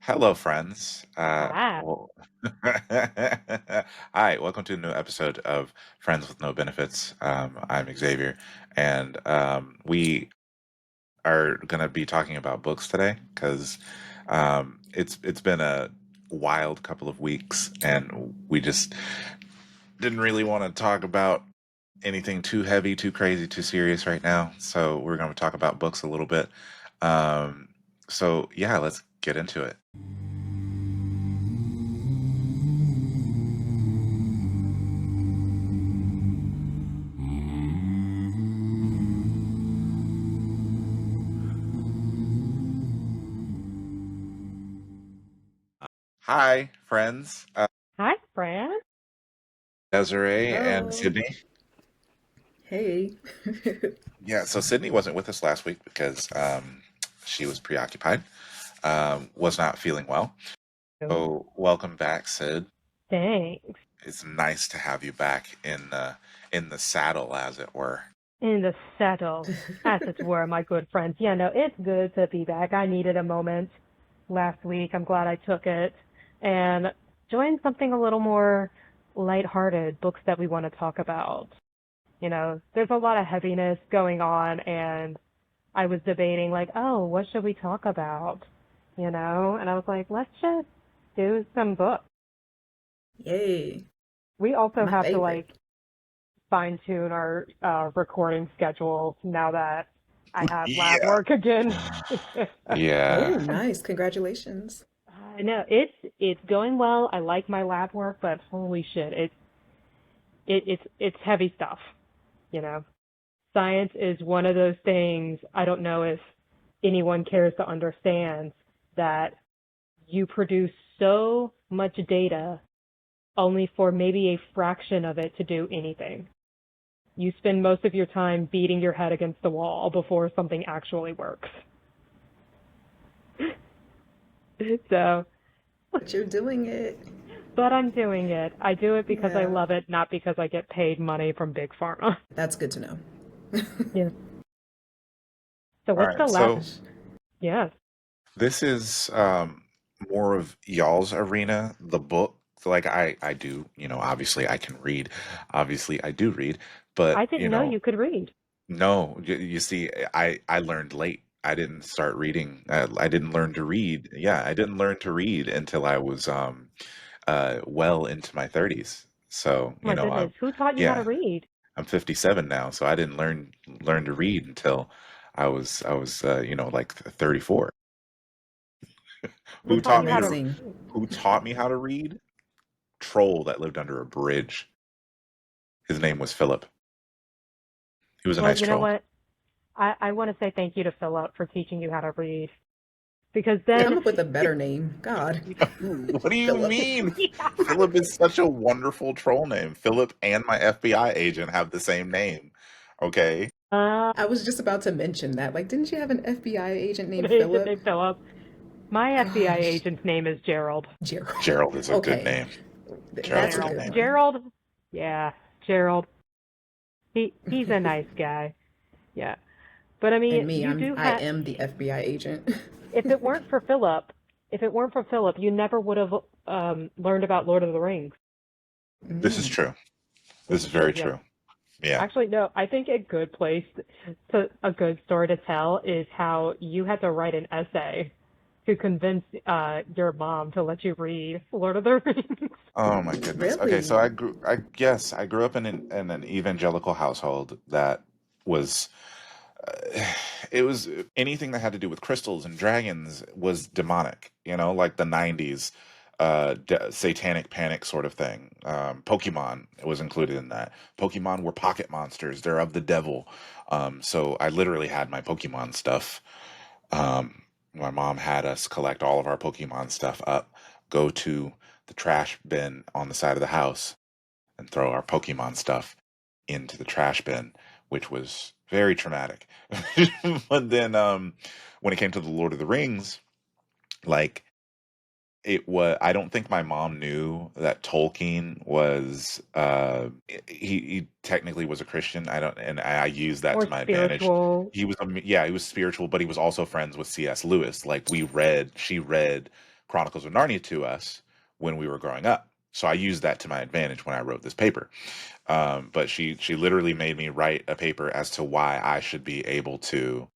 Hello, friends. Ah, Hi, welcome to a new episode of Friends with No Benefits. I'm Xavier, and we are going to be talking about books today because it's been a wild couple of weeks, and we just didn't really want to talk about anything too heavy, too crazy, too serious right now. So we're going to talk about books a little bit. Um, so yeah, let's get into it. Hi, friends. hi, Fran. Desiree and Hello. Sydney. Hey. Yeah, so Sydney wasn't with us last week because she was preoccupied, was not feeling well. Oh, So welcome back, Sid. thanks. It's nice to have you back in the saddle, as it were. In the saddle, as it were, my good friends. Yeah, no, it's good to be back. I needed a moment last week. I'm glad I took it and joined something a little more lighthearted, books that we want to talk about. There's a lot of heaviness going on, and I was debating, like, oh, what should we talk about? And I was like, let's just do some books. Yay. We also My have to, favorite. like, fine tune our recording schedules now that I have lab Yeah. work again. Yeah. Oh, nice. Congratulations. I know it's going well. I like my lab work, but holy shit, it's heavy stuff. You know, science is one of those things. I don't know if anyone cares to understand that you produce so much data only for maybe a fraction of it to do anything. You spend most of your time beating your head against the wall before something actually works. So, But you're doing it. but I'm doing it. I do it because I Yeah. love it, not because I get paid money from Big Pharma. That's good to know. Yeah. So All what's the right. last? So Yes. this is more of y'all's arena, the book. So like I do, obviously I can read. Obviously I do read, but I didn't know you could read. no, you see, I learned late. I didn't start reading. I didn't learn to read. Yeah, I didn't learn to read until I was well into my 30s. So, My goodness, who taught you how to yeah, read? I'm 57 now, so I didn't learn to read until I was like 34. Who Who taught taught you me how to to? Amazing. who taught me how to read? Troll that lived under a bridge. His name was Philip. He was a Well, nice you know troll. what? I want to say thank you to Philip for teaching you how to read because Come then, up with a better name. God. What do you Philip. mean? Philip is such a wonderful troll name. Philip and my FBI agent have the same name. Okay. I was just about to mention that. Like, didn't you have an FBI agent an named agent Philip? named Philip. My FBI Gosh. agent's name is Gerald. Gerald. Gerald is a good Okay. name. Gerald's That's a a good Gerald. good name. one. Gerald. Yeah, Gerald. He's a nice guy. Yeah. But I mean, And me, you do I have am the FBI agent. if it weren't for Philip, you never would have learned about Lord of the Rings. This is Mm. true. This This is is true. very Yes. true. Yeah. Actually, no. I think a good place to a good story to tell is how you had to write an essay to convince your mom to let you read Lord of the Rings. Oh my goodness. Okay, so Really? I grew up in an evangelical household that was it was anything that had to do with crystals and dragons was demonic, like the 90s satanic panic sort of thing. Pokemon was included in that. Pokemon were pocket monsters. They're of the devil. So I literally had my Pokemon stuff. My mom had us collect all of our Pokemon stuff up, go to the trash bin on the side of the house, and throw our Pokemon stuff into the trash bin, which was very traumatic. But then when it came to the Lord of the Rings, like I don't think my mom knew that Tolkien was he technically was a Christian. I don't and I use that Or to my advantage. spiritual. He was yeah, he was spiritual, but he was also friends with C.S. Lewis. Like she read Chronicles of Narnia to us when we were growing up. So I used that to my advantage when I wrote this paper. But she literally made me write a paper as to why I should be able to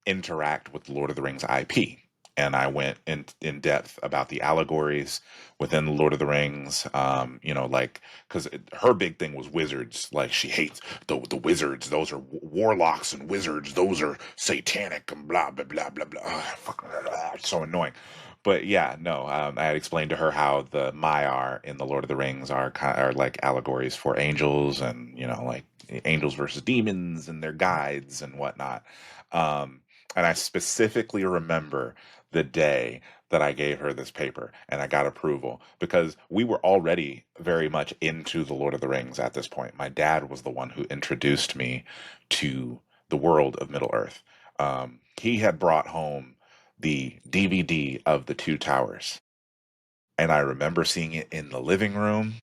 interact with the Lord of the Rings IP. And I went in depth about the allegories within the Lord of the Rings. Like, because her big thing was wizards. Like, she hates the wizards. Those are warlocks and wizards. Those are satanic and blah blah blah blah blah. It's so annoying. But yeah, no. I had explained to her how the Maiar in the Lord of the Rings are like allegories for angels, and like angels versus demons and their guides and whatnot. Um, and I specifically remember the day that I gave her this paper and I got approval, because we were already very much into the Lord of the Rings at this point. My dad was the one who introduced me to the world of Middle Earth. He had brought home the DVD of The Two Towers, and I remember seeing it in the living room.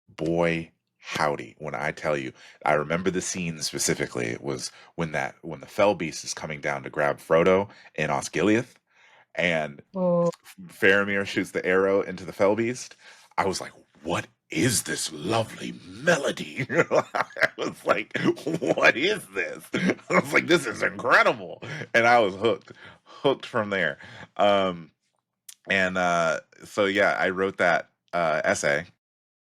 Boy, howdy, when I tell you, I remember the scene specifically. It was when the fell beast is coming down to grab Frodo in Osgiliath, and Oh, Faramir shoots the arrow into the fell beast. I was like, what is this lovely melody? I was like, what is this? I was like, this is incredible. And I was hooked from there. Um, so yeah, I wrote that essay,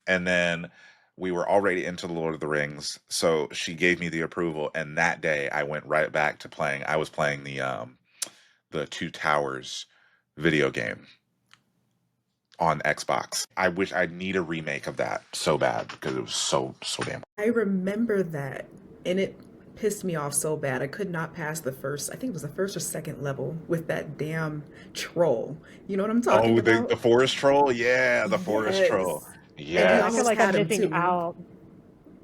and then we were already into the Lord of the Rings, so she gave me the approval, and that day I went right back to playing. I was playing the Two Towers video game on Xbox. I wish I need a remake of that so bad, because it was so damn. I remember that, and it pissed me off so bad. I could not pass the first, I think it was the first or second level with that damn troll. You know what I'm talking Oh, the about? forest troll, yeah, the forest troll, Yes. And we yeah, I feel yes. almost like I'm had him missing too. out.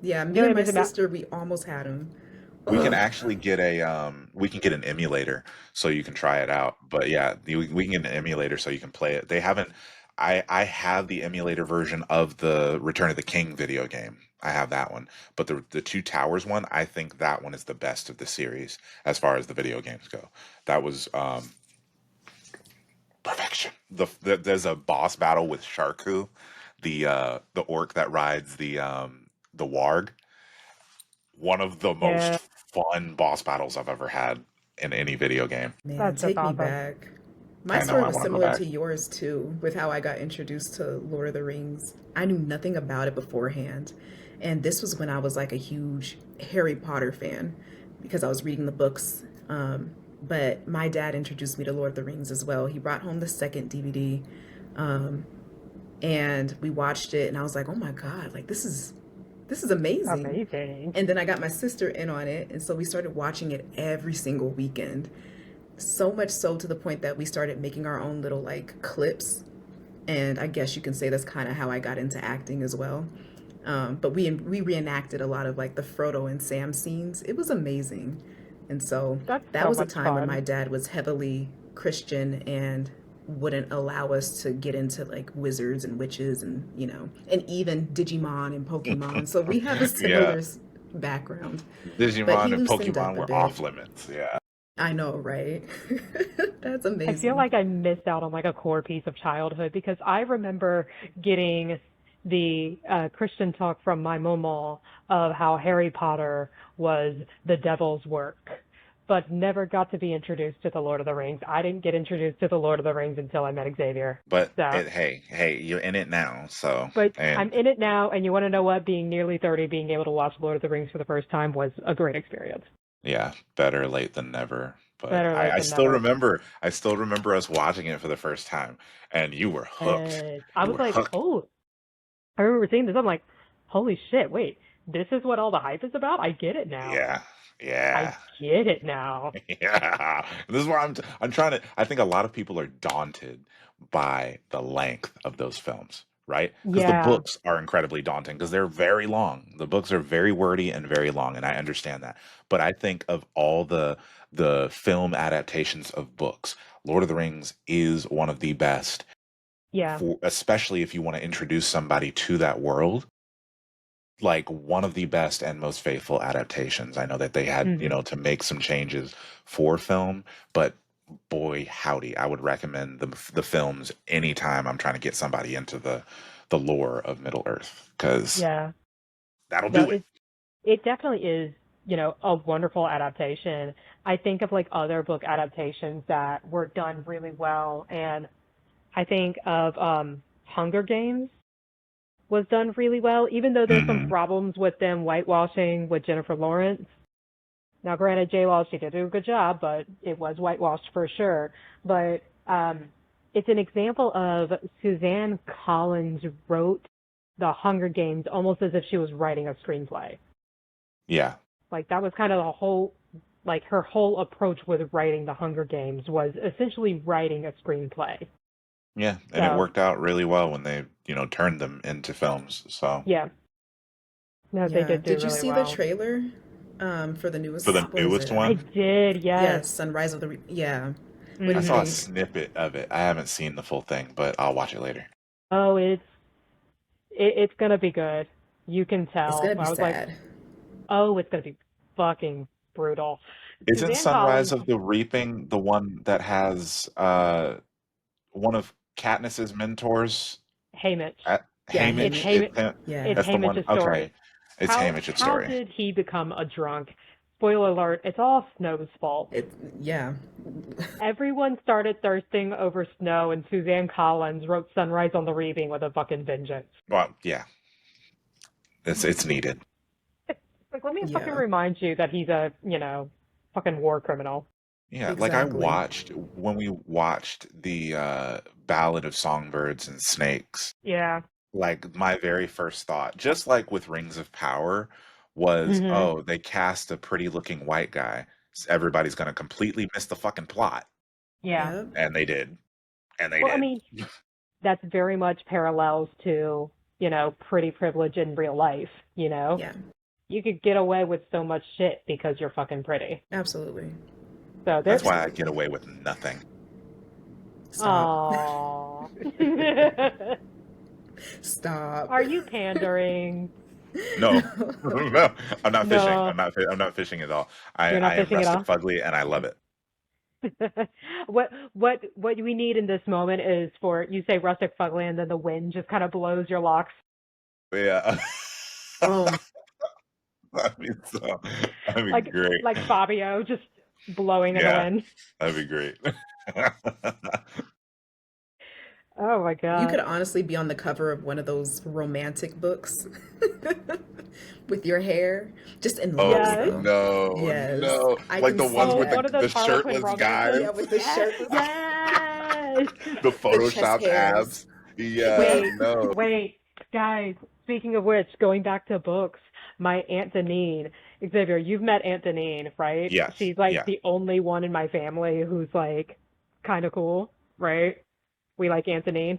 Yeah, I me feel like and I'm my missing out. sister, we almost had him. We can Ugh. actually get we can get an emulator so you can try it out. But yeah, we can get an emulator so you can play it. They haven't. I have the emulator version of the Return of the King video game. I have that one, but the Two Towers one, I think that one is the best of the series as far as the video games go. That was perfection. There's a boss battle with Sharku, the orc that rides the warg. One of the most Yeah, fun boss battles I've ever had in any video game. Man, that's just take me awesome. back. My I know story I was want to go similar back. to yours too, with how I got introduced to Lord of the Rings. I knew nothing about it beforehand. And this was when I was like a huge Harry Potter fan because I was reading the books. But my dad introduced me to Lord of the Rings as well. He brought home the second DVD, and we watched it, and I was like, "Oh my God, like this is amazing." Amazing. And then I got my sister in on it, and so we started watching it every single weekend. So much so to the point that we started making our own little like clips. And I guess you can say that's kind of how I got into acting as well. But we reenacted a lot of like the Frodo and Sam scenes. It was amazing. And so That's that so was a much time when my fun. dad was heavily Christian and wouldn't allow us to get into like wizards and witches and even Digimon and Pokemon. So we have a Yeah, similar background. But Digimon he and loosened Pokemon up a were bit. off limits. Yeah. I know, right? That's I feel amazing. like I missed out on like a core piece of childhood because I remember getting the Christian talk from my mama of how Harry Potter was the devil's work, but never got to be introduced to the Lord of the Rings. I didn't get introduced to the Lord of the Rings until I met Xavier. But So, hey, you're in it now, so but I'm and in it now, and you want to know what? Being nearly 30, being able to watch Lord of the Rings for the first time was a great experience. yeah, better late than never. But Better late I than still never. remember, us watching it for the first time, and you were hooked. And I You was were like, hooked. oh, I remember seeing this. I'm like, holy shit, wait, this is what all the hype is about? I get it now. Yeah, I yeah. get it now. Yeah, this is where I'm trying to. I think a lot of people are daunted by the length of those films, right? Because the Yeah, books are incredibly daunting because they're very long. The books are very wordy and very long, and I understand that. But I think of all the film adaptations of books, Lord of the Rings is one of the best yeah. for, especially if you want to introduce somebody to that world, like one of the best and most faithful adaptations. I know that they had, Hmm. to make some changes for film, but boy, howdy, I would recommend the films anytime I'm trying to get somebody into the lore of Middle Earth, because Yeah. that'll No, do it. it definitely is, a wonderful adaptation. I think of like other book adaptations that were done really well, and I think of Hunger Games was done really well, even though there's some Hmm. problems with them whitewashing with Jennifer Lawrence. Now, granted, J. Law, she did do a good job, but it was whitewashed for sure. But it's an example of Suzanne Collins wrote The Hunger Games almost as if she was writing a screenplay. Yeah, Like that was kind of the whole, like her whole approach with writing The Hunger Games was essentially writing a screenplay. yeah, and it So worked out really well when they turned them into films. So yeah, no, they Yeah. did do Did you really see the well. trailer for the for the newest, what is newest it? I one, did, yes. Yes, Sunrise of the yeah. What I do you saw Hmm. a think? snippet of it. I haven't seen the full thing, but I'll watch it later. Oh, it's gonna be good. You can It's tell. gonna be I was like, sad. oh, it's gonna be fucking brutal. Isn't Suzanne Sunrise Collins, of the Reaping the one that has one of Katniss's mentors Hamish. at Yeah, It's Hamish? Hamish. Hamish. It's him. It's Yeah. That's the one. Hamish's story. Okay, it's Hamish's How story. did he become a drunk? Spoiler alert, it's all Snow's fault. It yeah. Everyone started thirsting over Snow, and Suzanne Collins wrote Sunrise on the Reaping with a fucking vengeance. Well, yeah, it's needed. Like, let me fucking Yeah, remind you that he's a, fucking war criminal. Yeah, like I exactly. watched when we watched the Ballad of Songbirds and Snakes. Yeah. Like my very first thought, just like with Rings of Power, was, Hmm. oh, they cast a pretty looking white guy. Everybody's gonna completely miss the fucking plot. Yeah. Yep. And they did. And they Well, I did. mean, that's very much parallels to, pretty privilege in real life. Yeah, You could get away with so much shit because you're fucking pretty. absolutely. So That's there. why I Absolutely. get away with nothing. Stop. Aww. Stop. Are you pandering? No. No. No, I'm not fishing. No, I'm not fishing at all. I you're not I am fishing at rustic all. fugly and I love it. What we need in this moment is for you say rustic fugly and then the wind just kind of blows your locks Yeah. Um, That'd be so that'd be like great. like Fabio just blowing in the Yeah, wind. that'd be great. Oh my you could god. honestly be on the cover of one of those romantic books with your hair, just in locks, Oh Yes. though. no, Yes, no. I Like can the ones see Oh, with one that. of those the Harlequin shirtless guys, romances. Yeah, with the Yes. shirtless, Yes. the the chest photoshopped hairs. abs. Yeah, Wait, no. wait, guys. Speaking of which, going back to books, my Aunt Deneen, Xavier, you've met Aunt Deneen, right? Yes, She's like yeah. the only one in my family who's like kind of cool, right? We like Aunt Deneen.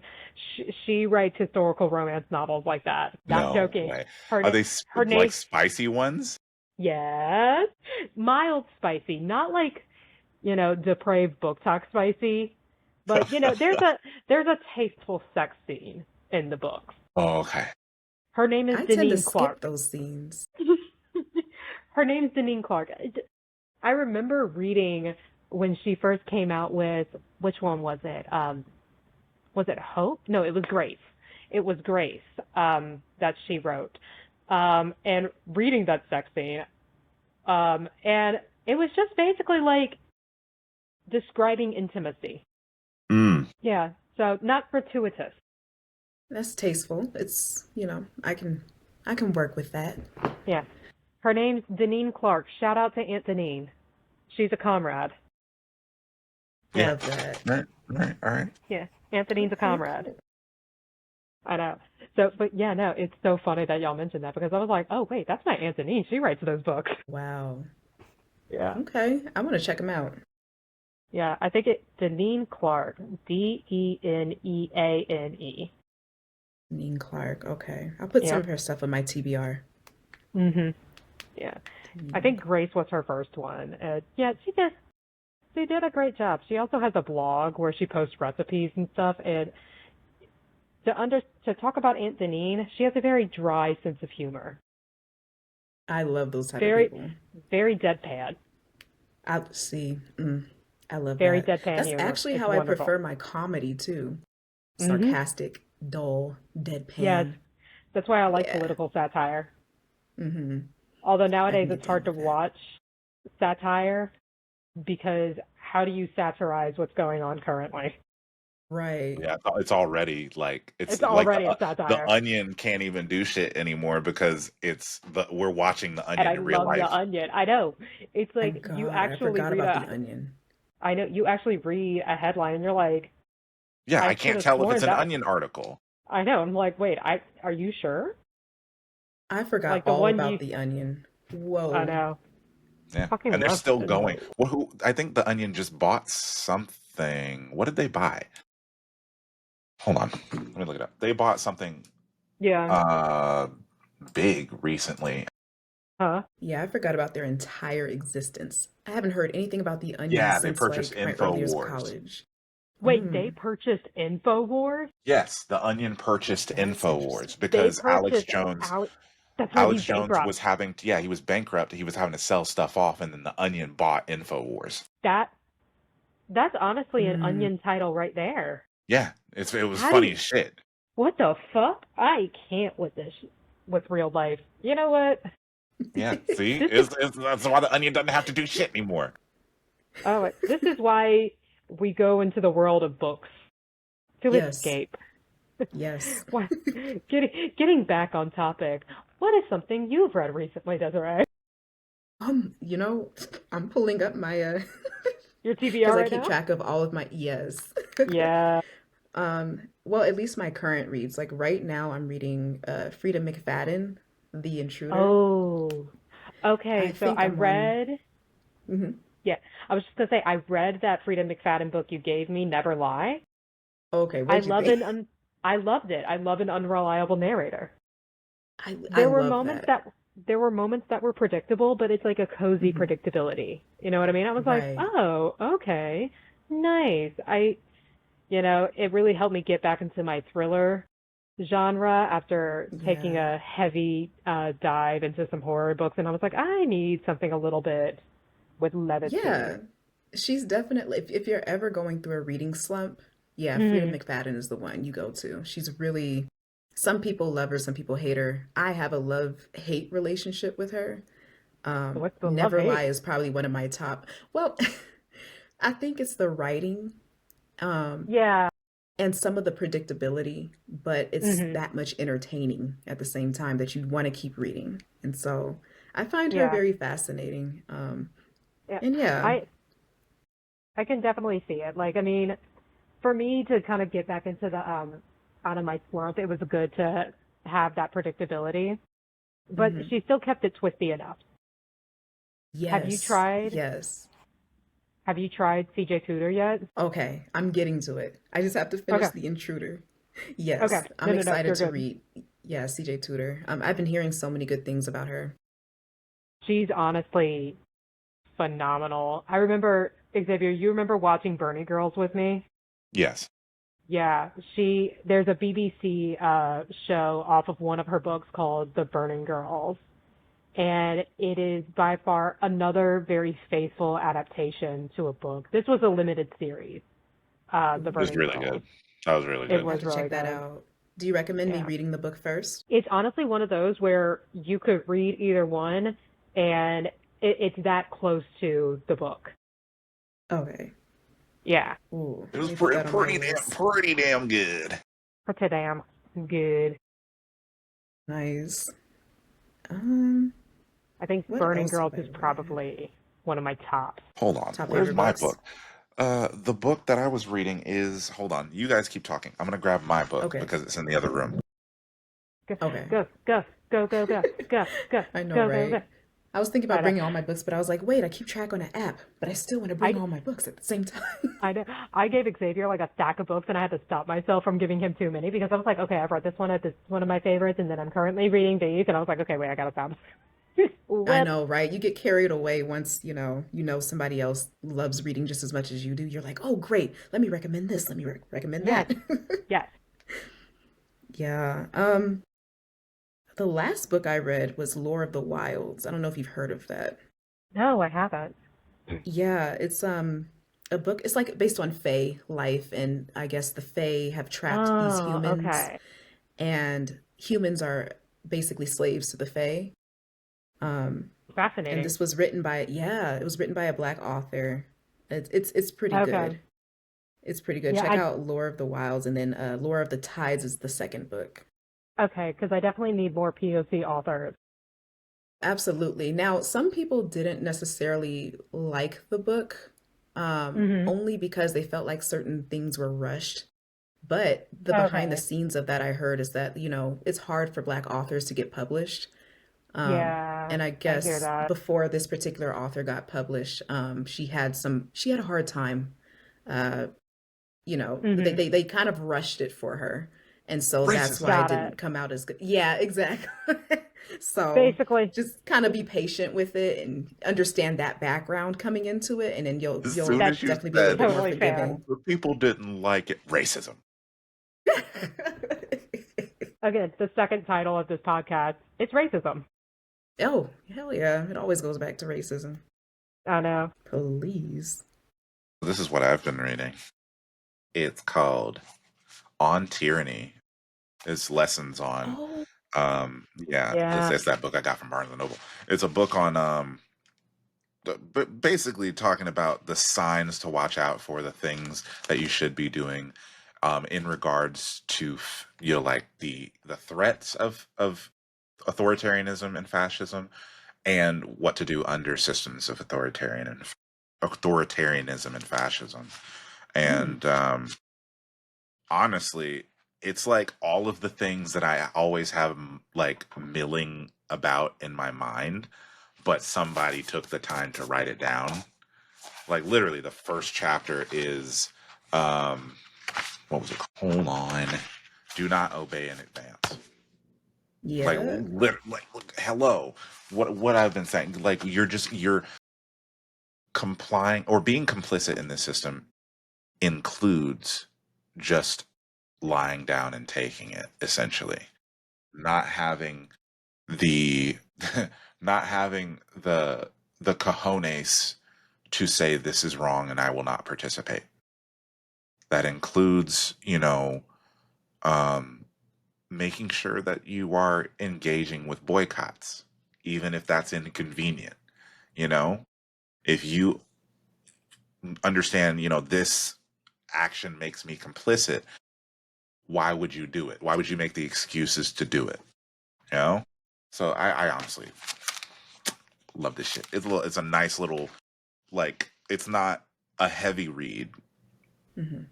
She writes historical romance novels like that. Not No joking. way. Her Are na- they her like name, spicy ones? yes, mild spicy, not like depraved book talk spicy, but there's a tasteful sex scene in the books. Oh, okay. Her name is I tend to Deneen skip Clark. those scenes. Her name's Deneen Clark. I remember reading when she first came out with which one was it? Was it Hope? No, it was Grace. It was Grace that she wrote, and reading that sex scene, and it was just basically like describing intimacy. Mm. Yeah, so not gratuitous. That's tasteful. It's, I can work with that. Yeah. Her name's Deneen Clark. Shout out to Aunt Deneen. She's a comrade. Yeah. Love that. All right. Yeah, Aunt Deneen's a Okay, comrade. cool. I know. So, but yeah, no, it's so funny that y'all mentioned that because I was like, oh wait, that's my Aunt Deneen. She writes those books. Wow. Yeah. Okay, I want to check them out. Yeah, I think Deneen Clark, Deneane. Neen Clark. Okay, I'll put some Yeah. of her stuff on my TBR. Mhm. Yeah. I Deneen. think Grace was her first one. Yeah, she did a great job. She also has a blog where she posts recipes and stuff. And to talk about Aunt Deneen, she has a very dry sense of humor. I love those type of Very, people. very deadpan. I see. I love Very that. deadpan That's humor. actually It's how I wonderful. prefer my comedy too. Hmm. Sarcastic, dull, Yes, deadpan. that's why I like Yeah. political satire. Mm-hmm. Although I nowadays can get it's down hard to with that. watch satire because how do you satirize what's going on currently? Right. Yeah, it's already like it's It's like already a the satire. Onion can't even do shit anymore because we're watching the And Onion I in real love the life. Onion. I know. It's My like you God, I actually forgot read about the a onion. I know you actually read a headline and you're like, Yeah, I I could can't have tell if it's sworn an that Onion article. I know. I'm like, wait, I are you sure? I forgot Like the all one about you the onion. I Whoa. know. Yeah, Fucking and they're love still going. no. Well, I think the Onion just bought something. What did they buy? Hold on, let me look it up. They bought something Yeah. uh big recently. Huh? Yeah, I forgot about their entire existence. I haven't heard anything about the onion Yeah, they since purchased like my early years of InfoWars. college. Wait, they Mm, purchased InfoWars? Yes, the Onion purchased that's interesting. InfoWars They because purchased Alex. That's why he's Alex Jones was bankrupt. having yeah, he was bankrupt. He was having to sell stuff off, and then the Onion bought InfoWars. That that's honestly an Mm, onion title right there. Yeah, it was How do funny you, as shit. what the fuck? I can't with this with real life. You know what? Yeah, see, This is that's why the Onion doesn't have to do shit anymore. this is why we go into the world of books to yes, escape. yes. What? Getting back on topic. What is something you've read recently, Desiree? You know, I'm pulling up my Your because TBR I right keep now? track of all of my yes. Yeah. Well, at least my current reads. Like right now, I'm reading Frida McFadden, The Intruder. Oh. I Okay, so think I I'm on. read. Mhm. Yeah, I was just gonna say I read that Freedom McFadden book you gave me, Never Lie. Okay, I what'd you love think? I loved it. I love an unreliable narrator. I There were love moments that. that there were moments that were predictable, but it's like a cozy Hmm. predictability. You know what I mean? I was like, Right. "Oh, okay. Nice." It really helped me get back into my thriller genre after taking Yeah. a heavy dive into some horror books, and I was like, I need something a little bit with levity. Yeah. She's definitely, if you're ever going through a reading slump, yeah, Frida Hmm. McFadden is the one you go to. She's really, some people love her, some people hate her. I have a love-hate relationship with her. What's the love Never Lie hate? is probably one of my top. Well, I think it's the writing, um, Yeah. and some of the predictability, but it's Hmm. that much entertaining at the same time that you want to keep reading. And so I find her Yeah. very fascinating. Yeah. And yeah. I I can definitely see it. Like, I mean, for me to kind of get back into the out of my slump, it was good to have that predictability. But Hmm. she still kept it twisty enough. Have you Yes, tried yes. have you tried CJ Tudor yet? Okay, I'm getting to it. I just have to finish Okay. The Intruder. Okay. Yes, I'm No, excited you're to good. read. Yeah, CJ Tudor. I've been hearing so many good things about her. She's honestly phenomenal. I remember Xavier, you remember watching Bernie Girls with me? Yes, Yeah, there's a BBC show off of one of her books called The Burning Girls, and it is by far another very faithful adaptation to a book. This was a limited series, The it was Ooh, Burning really Girls. good. That was really It I good. have was to really check that good. out. Do you recommend me Yeah. reading the book first? It's honestly one of those where you could read either one, and it's that close to the book. Okay. Yeah, Ooh, It let was me put that on my list. pretty damn good. pretty damn good. Nice. I think What Burning else Girls have I is read? probably one of my tops. Hold on, Top where's favorite my books? book? The book that I was reading is hold on. You guys keep talking. I'm gonna grab my book Okay. because it's in the other room. Go, Okay. go, go, go, go, go, go, go, I know, go, go, go. right? I was thinking I about know. bringing all my books, but I was like, wait, I keep track on an app, but I still want to bring I, all my books at the same time. I know. I gave Xavier like a stack of books, and I had to stop myself from giving him too many because I was like, okay, I've read this one. This is one of my favorites, and then I'm currently reading these, and I was like, okay, wait, I gotta stop. I What? know, right? You get carried away once, you know somebody else loves reading just as much as you do. You're like, "Oh, great. Let me recommend this. Let me recommend Yes, that." yes. Yeah. The last book I read was Lore of the Wilds. I don't know if you've heard of that. No, I haven't. Yeah, it's a book. It's like based on Fae life, and I guess the Fae have trapped these Oh, humans, okay. and humans are basically slaves to the Fae. Um, and Fascinating. this was written by, yeah, it was written by a black author. It's pretty Okay. good. It's pretty good. Yeah, Check out Lore of the Wilds, and then Lore of the Tides is the second book. okay, because I definitely need more POC authors. Absolutely. Now, some people didn't necessarily like the book, Hmm. only because they felt like certain things were rushed. But the behind the Okay. scenes of that I heard is that, it's hard for Black authors to get published. Yeah, And I I hear guess that. before this particular author got published, she had a hard time. Uh, Hmm. they kind of rushed it for her. And so that's Racism. why it Got it. didn't come out as good. Yeah, exactly. So Basically, just kind of be patient with it and understand that background coming into it, and then you'll As you'll soon that's as you definitely be a little said, bit more totally fair. forgiving. "Oh, the people didn't like it," racism. Again, the second title of this podcast, it's racism. Oh, hell yeah. It always goes back to racism. I know. Please. This is what I've been reading. It's called On Tyranny. It's lessons on Oh, yeah, Yeah. it's that book I got from Barnes and Noble. It's a book on basically talking about the signs to watch out for, the things that you should be doing in regards to like the threats of authoritarianism and fascism, and what to do under systems of authoritarianism and fascism. mm, And honestly, it's like all of the things that I always have like milling about in my mind, but somebody took the time to write it down. Like literally, the first chapter is um, what was it? Hold on. Do not obey in advance. Like, yeah. like, hello. What I've been saying. Like, you're complying or being complicit in this system includes just lying down and taking it, essentially. Not having the not having the cojones to say this is wrong and I will not participate. That includes, um, making sure that you are engaging with boycotts, even if that's inconvenient. You know, if you understand, this action makes me complicit, why would you do it? Why would you make the excuses to do it? You know? So I honestly love this shit. It's a nice little, like, it's not a heavy read. Hmm.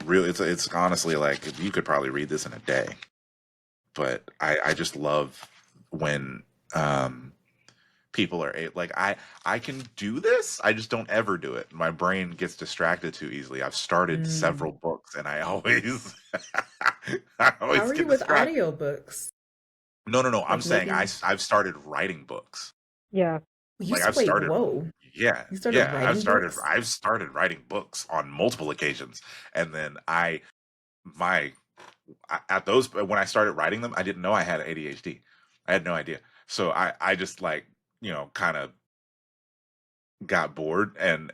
Really, it's honestly like you could probably read this in a day. But I just love when people are like I can do this. I just don't ever do it. My brain gets distracted too easily. I've started Mm. several books and I always I How always are you get with distracted. audiobooks? No. I'm Like saying maybe I've started writing books. Yeah. you Like I've wait, started, whoa. yeah, You started yeah. writing books? I've started writing books on multiple occasions, and then my at those when I started writing them, I didn't know I had ADHD. I had no idea. So I just like kind of got bored and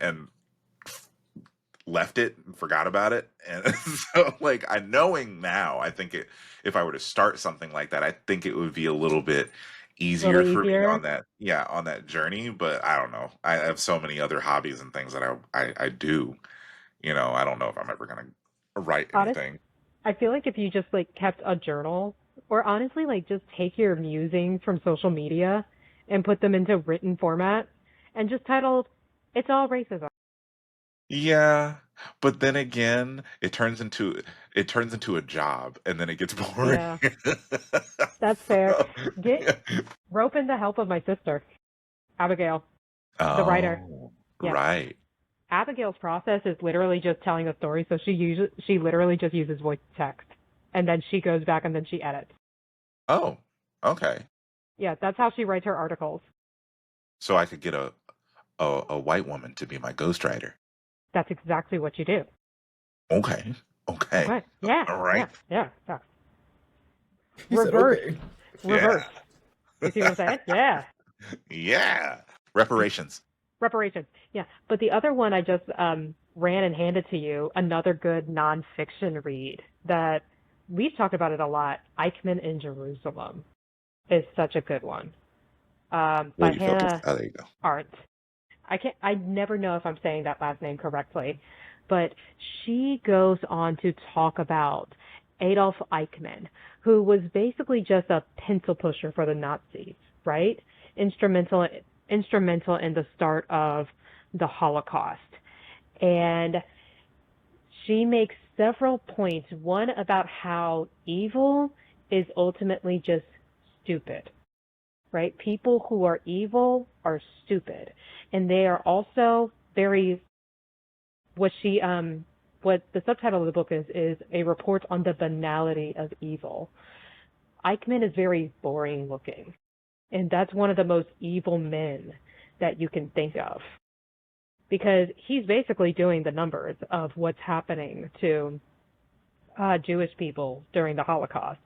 left it and forgot about it. And so like I knowing now, I think if I were to start something like that, I think it would be a little bit A little easier for me easier. on that journey. But I don't know. I have so many other hobbies and things that I do. I don't know if I'm ever gonna write Honest, anything. I feel like if you just like kept a journal, or honestly like just take your musings from social media and put them into written format and just titled "It's All Racism." Yeah, but then again, it turns into a job, and then it gets boring. Yeah, that's fair. So, Get rope in the help of my sister, Abigail, the writer. oh, Yeah. right. Abigail's process is literally just telling a story, so she literally just uses voice text, and then she goes back and then she edits. Oh, okay. Yeah, that's how she writes her articles. So I could get a white woman to be my ghostwriter. That's exactly what you do. Okay. Okay. Okay. Yeah, All yeah, right. yeah, yeah. He said, Reverse, okay. reverse. Yeah. You see what I'm saying? Yeah. Yeah. Reparations. Reparations. Yeah. But the other one I just ran and handed to you another good nonfiction read that we've talked about it a lot. Eichmann in Jerusalem is such a good one. By Lady Focus. Hannah Oh, there you go. Arendt. I never know if I'm saying that last name correctly, but she goes on to talk about Adolf Eichmann, who was basically just a pencil pusher for the Nazis, right? Instrumental instrumental in the start of the Holocaust. And she makes several points. One about how evil is ultimately just stupid, right? People who are evil are stupid. And they are also very, what she, what the subtitle of the book is a report on the banality of evil. Eichmann is very boring looking. And that's one of the most evil men that you can think of. Because he's basically doing the numbers of what's happening to Jewish people during the Holocaust.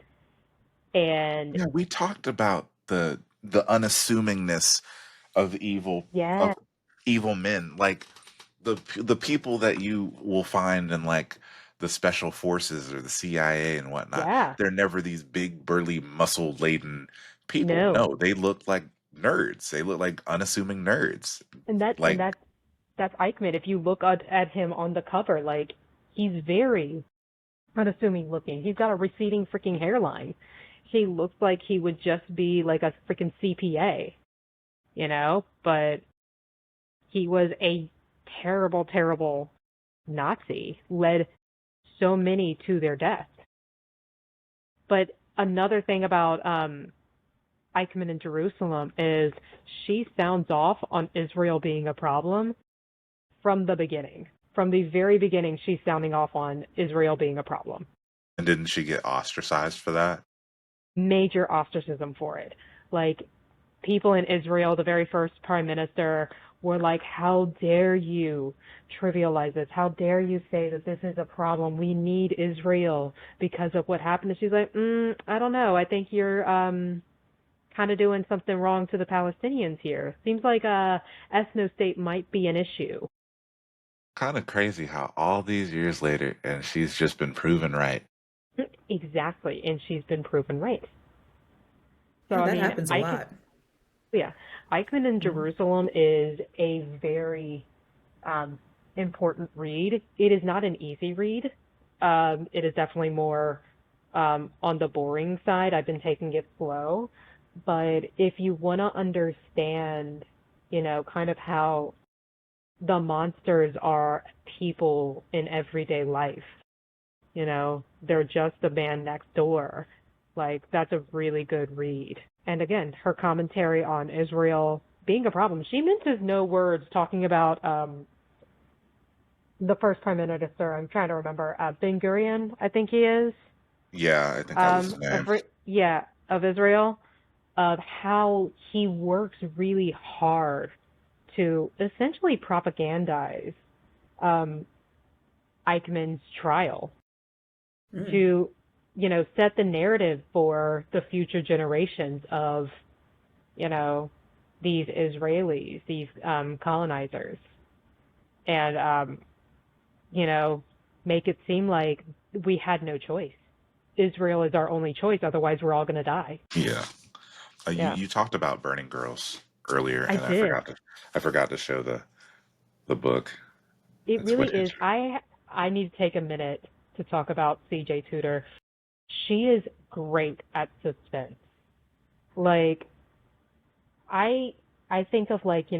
And Yeah, we talked about the unassuming of yeah, of evil men, like the people that you will find in like the special forces or the CIA and whatnot. yeah, They're never these big burly muscle laden people. no. No, they look like nerds. They look like unassuming nerds. And that and Like, that that's Eichmann. If you look at him on the cover, like he's very unassuming looking. He's got a receding freaking hairline. He looks like he would just be like a freaking CPA, you know? But he was a terrible, terrible Nazi, led so many to their death. But another thing about Eichmann in Jerusalem is she sounds off on Israel being a problem from the beginning. From the very beginning, she's sounding off on Israel being a problem. and didn't she get ostracized for that? Major ostracism for it. Like, people in Israel, the very first prime minister, were like, how dare you trivialize this? How dare you say that this is a problem? We need Israel because of what happened. And she's like, I don't know. I think you're kind of doing something wrong to the Palestinians here. Seems like a ethno-state might be an issue. Kind of crazy how all these years later, and she's just been proven right. Exactly, and she's been proven right. So Yeah, I that mean, happens a lot. yeah, Eichmann in Mhm. Jerusalem is a very um, important read. It is not an easy read. It is definitely more on the boring side. I've been taking it slow, but if you want to understand, kind of how the monsters are people in everyday life, they're just the man next door. Like, that's a really good read. And again, her commentary on Israel being a problem. She minces no words talking about the first prime minister. I'm trying to remember. Ben Gurion, I think he is. Yeah, I think that was his name. Of Israel, of how he works really hard to essentially propagandize um, Eichmann's trial Mm. to, set the narrative for the future generations of, you know, these Israelis, these colonizers, and, you know, make it seem like we had no choice. Israel is our only choice, otherwise we're all going to die. Yeah. Yeah, You talked about Burning Girls earlier, I and did. I forgot to show the book. It It's really what is. I need to take a minute to talk about CJ Tudor. She is great at suspense. Like, I I think of, like,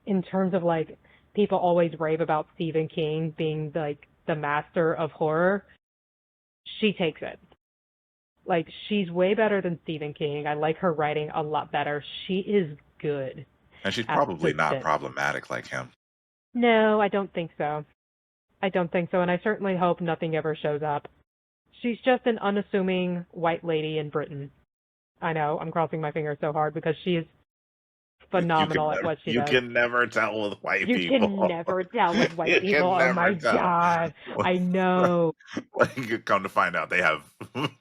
in terms of, like, people always rave about Stephen King being like the master of horror. She takes it. Like, she's way better than Stephen King. I like her writing a lot better. She is good and she's at probably not suspense. problematic like him. No, I don't think so. I don't think so, and I certainly hope nothing ever shows up. She's just an unassuming white lady in Britain. I know, I'm crossing my fingers so hard because she is phenomenal at what she You does. can never tell with white You can people. never tell with white You people. can Oh never my tell. God. I know, Like, you come to find out they have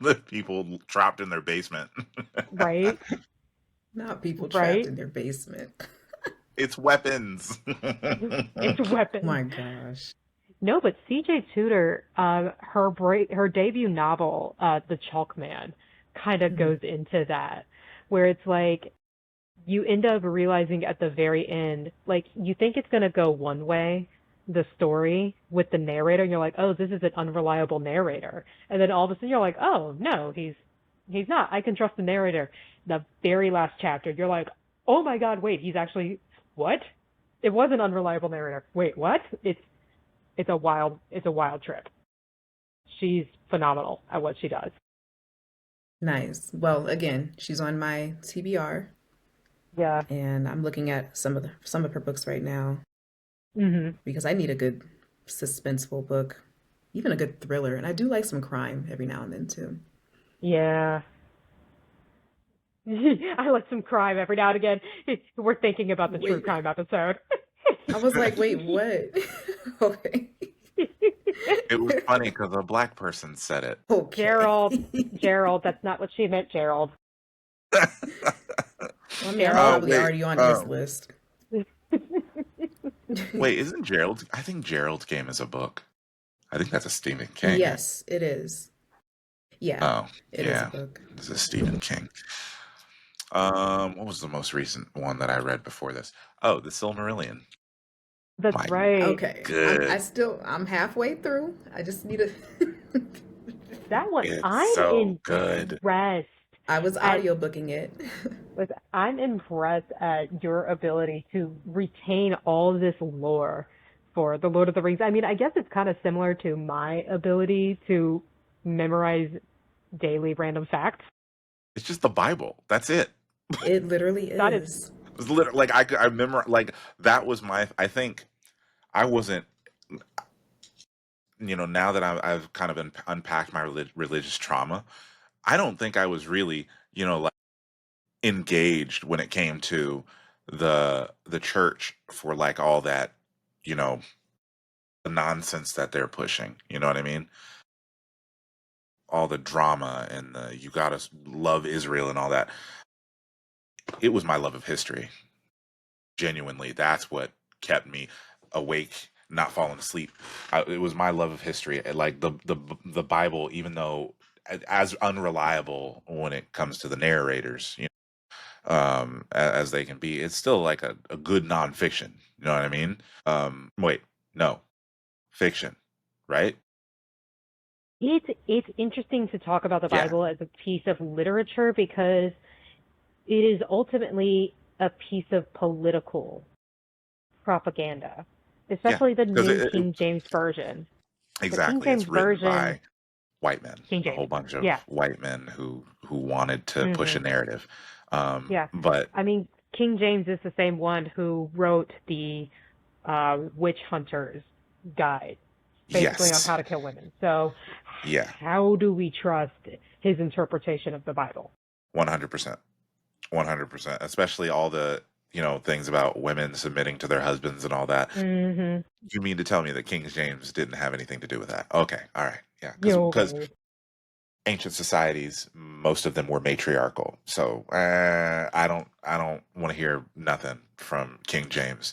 the people trapped in their basement. right? Not people trapped Right? in their basement. It's weapons. It's Oh weapons. my gosh. No, but C.J. Tudor, her debut novel, The Chalk Man, kind of Mhm. goes into that, where it's like you end up realizing at the very end, like you think it's gonna go one way, the story with the narrator, and you're like, oh, this is an unreliable narrator, and then all of a sudden you're like, oh no, he's not. I can trust the narrator. The very last chapter, you're like, oh my god, wait, he's actually what? It was an unreliable narrator. Wait, what? It's a wild trip. She's phenomenal at what she does. Nice. Well, again, she's on my TBR, Yeah. and I'm looking at some of her books right now Mhm. because I need a good suspenseful book, even a good thriller, and I do like some crime every now and then too. Yeah. I like some crime every now and again. We're thinking about the true Wait, crime episode. I was like, wait, what? Okay. It was funny because a black person said it. Okay. Gerald, Gerald, that's not what she meant, Gerald. Well, I mean, I'm Gerald. probably Wait. already on his list. Wait, isn't Gerald? I think Gerald's Game is a book. I think that's a Stephen King. Yes, it is. Yeah, Oh, it is a yeah. book. This is Stephen King. What was the most recent one that I read before this? Oh, The Silmarillion. That's My right. Okay. good. I'm halfway through. I just need a That one, It's I'm so good. impressed I was at audiobooking it. I'm impressed at your ability to retain all this lore for the Lord of the Rings. I mean, I guess it's kind of similar to my ability to memorize daily random facts. It's just the Bible. That's it. It literally That is, is. It's literally like I remember like that was my. I think I wasn't. Now that I've kind of unpacked my religious trauma, I don't think I was really like engaged when it came to the church for like all that you know the nonsense that they're pushing. You know what I mean? All the drama and the you gotta love Israel and all that. It was my love of history. Genuinely, that's what kept me awake, not falling asleep. It was my love of history. Like the Bible, even though as unreliable when it comes to the narrators, as they can be, it's still like a good nonfiction. You know what I mean? Wait, no, fiction, right? it's interesting to talk about the Yeah, Bible as a piece of literature because it is ultimately a piece of political propaganda, yeah, especially the because New King James Version. The King exactly, it's James written Version, by white men, King a James. whole bunch of Yeah. white men who wanted to push a Mhm. narrative. Yeah. But I mean, King James is the same one who wrote the witch hunters guide, basically on yes, how to kill women. So, yeah, how do we trust his interpretation of the Bible? 100%, 100%. Especially all the things about women submitting to their husbands and all that. Mm-hmm. You mean to tell me that King James didn't have anything to do with that? Okay, all right, yeah, Yo, because ancient societies, most of them were matriarchal. So I don't want to hear nothing from King James.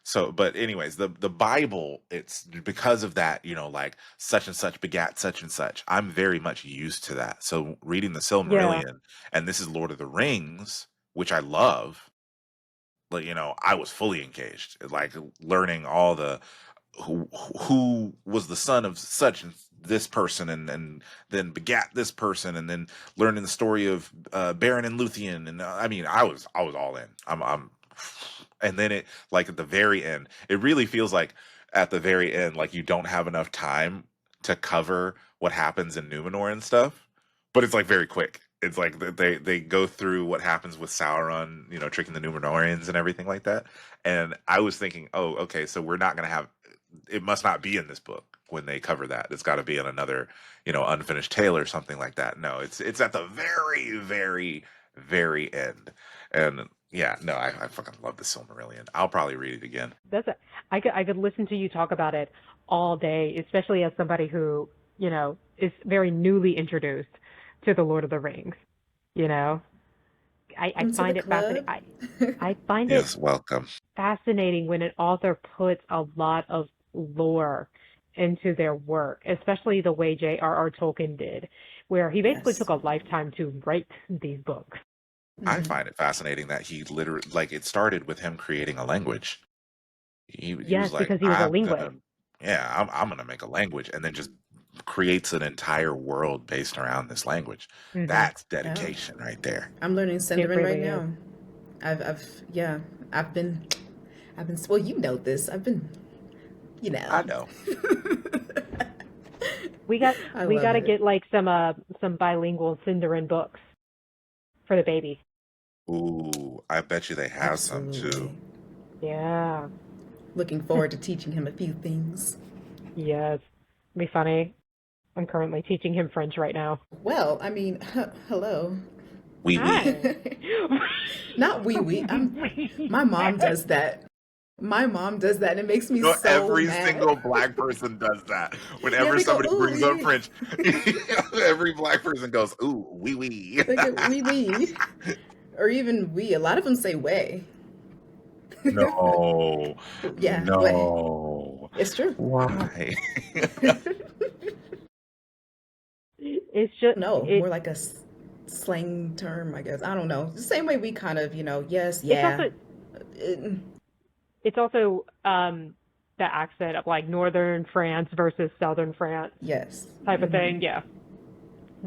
So, but anyways, the Bible, it's because of that, like such and such begat such and such. I'm very much used to that. So reading the yeah, Silmarillion, and this is Lord of the Rings, which I love. Like I was fully engaged, like learning all the who was the son of such and this person and then begat this person and then learning the story of Baron and Luthien and I mean I was all in. I'm and then it like at the very end it really feels like at the very end like you don't have enough time to cover what happens in Numenor and stuff, but it's like very quick. It's like they go through what happens with Sauron, tricking the Numenorians and everything like that. And I was thinking, oh, okay, so we're not gonna have it must not be in this book when they cover that. It's got to be in another, unfinished tale or something like that. No, it's at the very, very, very end. And yeah, no, I fucking love the Silmarillion. I'll probably read it again. that's a, I could listen to you talk about it all day, especially as somebody who is very newly introduced to the Lord of the Rings. You know, I Welcome to the find it fascinating. club. I find it Yes, welcome. fascinating when an author puts a lot of lore into their work, especially the way J.R.R. Tolkien did, where he basically took Yes. a lifetime to write these books. I Hmm. find it fascinating that he literally, like, it started with him creating a language. He Yes, was like, because he was a linguist. I'm gonna make a language, and then just creates an entire world based around this language. Hmm. That's Yeah. dedication right there. I'm learning It Sindarin right really is. now. Yeah, I've been, well, you know this. I've been, you I know. know. We got I we got love to it. get like some bilingual Sindarin books for the baby. Ooh, I bet you they have some too. Absolutely. Yeah. Looking forward to teaching him a few things. Yes. Be funny. I'm currently teaching him French right now. Well, I mean, hello. Wee wee. Hi. Not wee wee. My mom does that. My mom does that, and it makes me No, so every mad. single black person does that. Yeah, Whenever they go, somebody ooh, brings wee up wee. French, every black person goes, ooh, wee wee. They go, wee wee. Or even we. A lot of them say way. No, Yeah, way. no. It's true. Why? It's just No, it more like a slang term, I guess. I don't know. The same way we kind of, yes, it's yeah. also It- it's also the accent of like northern France versus southern France yes. type of Hmm. thing. Yeah.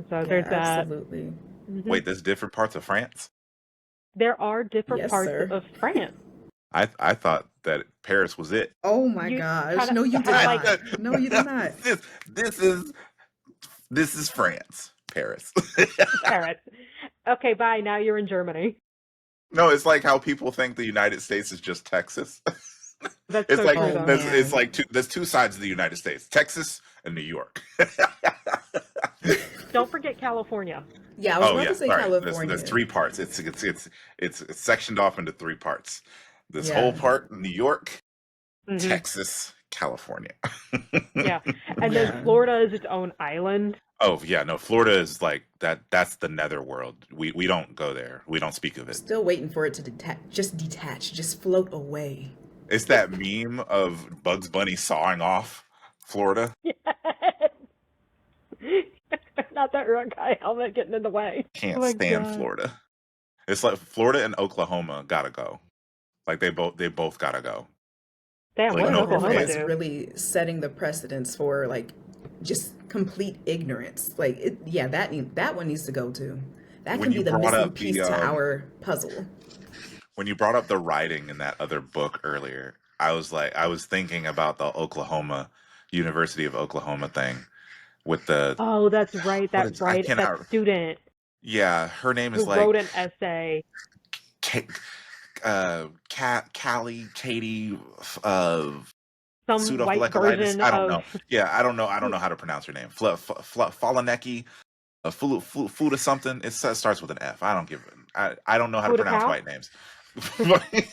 So Yeah, there's that. absolutely. Hmm. Wait, there's different parts of France? There are different Yes, parts sir. of France. I thought that Paris was it. Oh my You gosh. kind of No, you did like not. No, you did not. this this is this is France, Paris. Paris. Okay, bye. Now you're in Germany. No, it's like how people think the United States is just Texas. That's It's so like true, Oh though. it's man. like there's two sides of the United States: Texas and New York. Don't forget California. Yeah, I was Oh about yeah, to say sorry. There's California. three parts. It's sectioned off into three parts. This whole Yeah. part, New York, Hmm. Texas, California. Yeah, and then Yeah. Florida is its own island. Oh yeah, no, Florida is like that. That's the netherworld. We don't go there. We don't speak of it. Still waiting for it to detach, just float away. It's that meme of Bugs Bunny sawing off Florida. Not that rock guy helmet getting in the way. Oh Can't my stand god. Florida. It's like Florida and Oklahoma gotta go. Like they both gotta go. Damn, Like what did no Oklahoma Oklahoma is offense. do? really setting the precedence for like just complete ignorance. Like yeah, that one needs to go too. That When can be you the brought missing up piece to our puzzle. when you brought up the writing in that other book earlier, I was thinking about the Oklahoma University of Oklahoma thing with the Oh, that's right. what That is I right. That cannot student yeah, her name who is like wrote an essay, Ka- Callie, Katie, uh, some white pseudophylaculitis. version I don't of. know. Yeah, I don't know. I don't know how to pronounce her name. Falaneki, Fuda something. It starts with an F. I don't give. I don't know how to Fuda pronounce cow? white names. it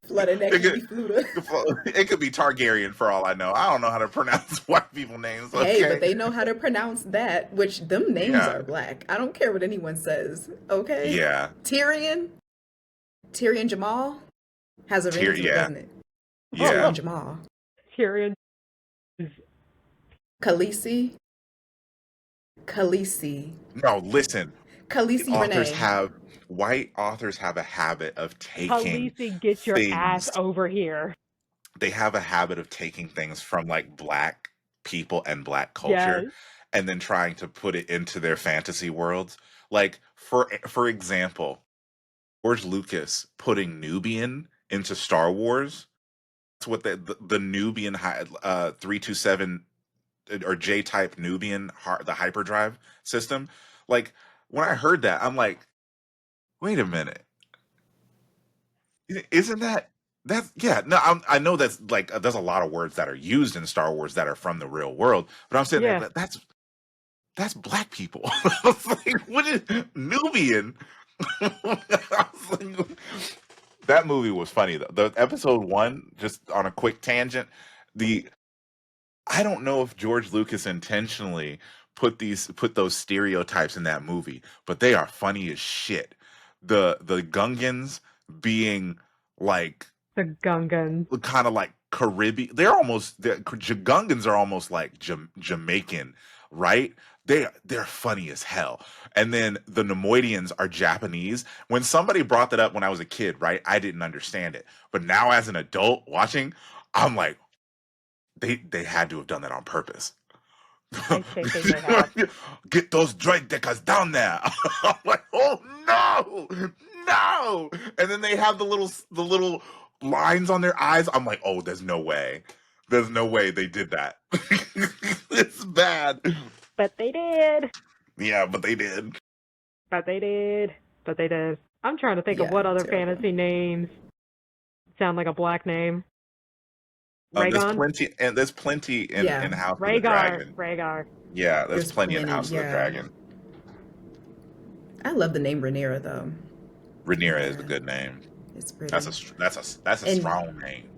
Flooded could Fluta. it could be Targaryen for all I know. I don't know how to pronounce white people names. Hey, but Okay. they know how to pronounce that, which them names Yeah. are black. I don't care what anyone says. Okay? Yeah. Tyrion, Tyrion Jamal has a ring to it, Yeah. doesn't it? Yeah. Tyrion Jamal. Tyrion is Khaleesi, Khaleesi, No, listen. Khaleesi Authors Renee. have white authors have a habit of taking Khaleesi, get your ass things over here. they have a habit of taking things from like black people and black culture Yes. and then trying to put it into their fantasy worlds. Like for example, George Lucas putting Nubian into Star Wars. That's what the Nubian 327 or J type Nubian the hyperdrive system. Like when I heard that, I'm like, wait a minute. Isn't that's yeah, no, I know that's like there's a lot of words that are used in Star Wars that are from the real world, but I'm saying Yeah. that's black people. I was like, what is Nubian? I was like, that movie was funny though. The episode one, just on a quick tangent, the I don't know if George Lucas intentionally put those stereotypes in that movie, but they are funny as shit. the Gungans being like The Gungans. kind of like Caribbean. Gungans are almost like Jamaican, right? They're funny as hell. And then the Nemoidians are Japanese. When somebody brought that up when I was a kid, right, I didn't understand it. But now as an adult watching, I'm like, they had to have done that on purpose. I think they may have. Get those droid dickers down there. I'm like, oh no. And then they have the little lines on their eyes. I'm like, oh, there's no way they did that. It's bad. But they did. Yeah, but they did. But they did. But they did. I'm trying to think of Yeah, what other terrible. fantasy names sound like a black name. There's Rhaegon? plenty in Yeah. House of the Rhaegar. Dragon. Rhaegar. Yeah, there's There's plenty in plenty, House of the yeah. Dragon. I love the name Rhaenyra though. Rhaenyra is a Yeah, good name. it's pretty. That's a And strong name.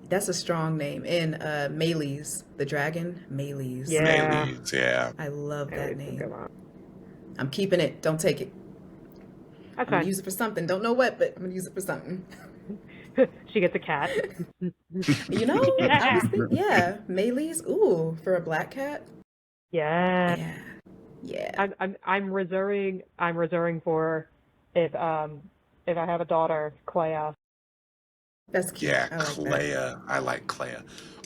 that's a strong name. And Meleys, the dragon, Meleys. Yeah. Melees, yeah. I love that It's a good name. one. I'm keeping it. Don't take it. That's I'm gonna fine. use it for something. Don't know what, but I'm gonna use it for something. She gets a cat. You know, I Yeah. was thinking, yeah, Meleys. Ooh, for a black cat. Yeah. Yeah, yeah. I'm reserving for if I have a daughter, Clea. That's cute. Yeah, I like that. Clea. I like Clea.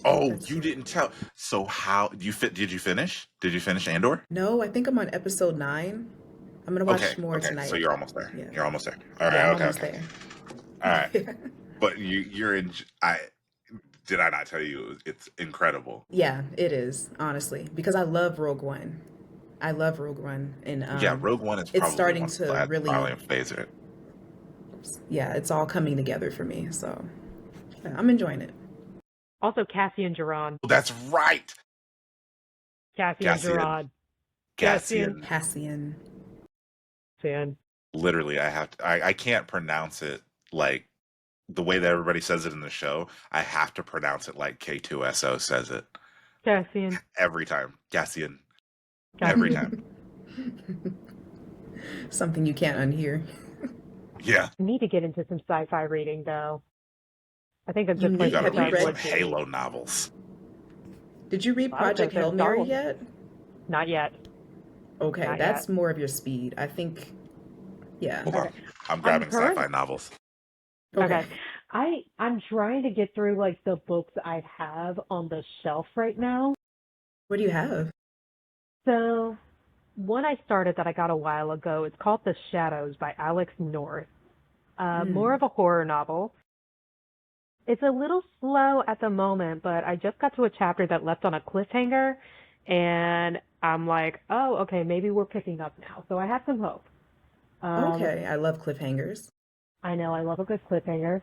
Oh, That's you cute. didn't tell. So how did you finish? Did you finish Andor? No, I think I'm on episode 9. I'm gonna watch more Okay. So tonight. you're almost there. Yeah. You're almost there. All right. Yeah, I'm Okay. almost Okay. there. All right. But you're in. Did I not tell you it's incredible? Yeah, it is, honestly, because I love Rogue One. I love Rogue One, and Yeah, Rogue One is it's probably starting one to of really, my favorite. yeah, it's all coming together for me. So yeah, I'm enjoying it. Also, Cassian Geron. Oh, that's right. Cassian Cassian. Geron. Cassian. Cassian. Cassian. Literally, I can't pronounce it like the way that everybody says it in the show. I have to pronounce it like K2SO says it Cassian. every time. Cassian. Cassian. Every time. Something you can't unhear. Yeah. I need to get into some sci-fi reading, though. I think I'm You just You need- gotta have you read read- some Halo novels. Did you read Wow, Project there's Hail Star Mary Wars. yet? Not yet. Okay, Not that's more of your speed. I think, yeah. Hold on. Okay. I'm grabbing current- sci-fi novels. Okay. I'm trying to get through like the books I have on the shelf right now. What do you have? So one I started that I got a while ago. It's called The Shadows by Alex North. More of a horror novel. It's a little slow at the moment, but I just got to a chapter that left on a cliffhanger, and I'm like, oh, okay, maybe we're picking up now. So I have some hope. Okay, I love cliffhangers. I know, I love a good cliffhanger.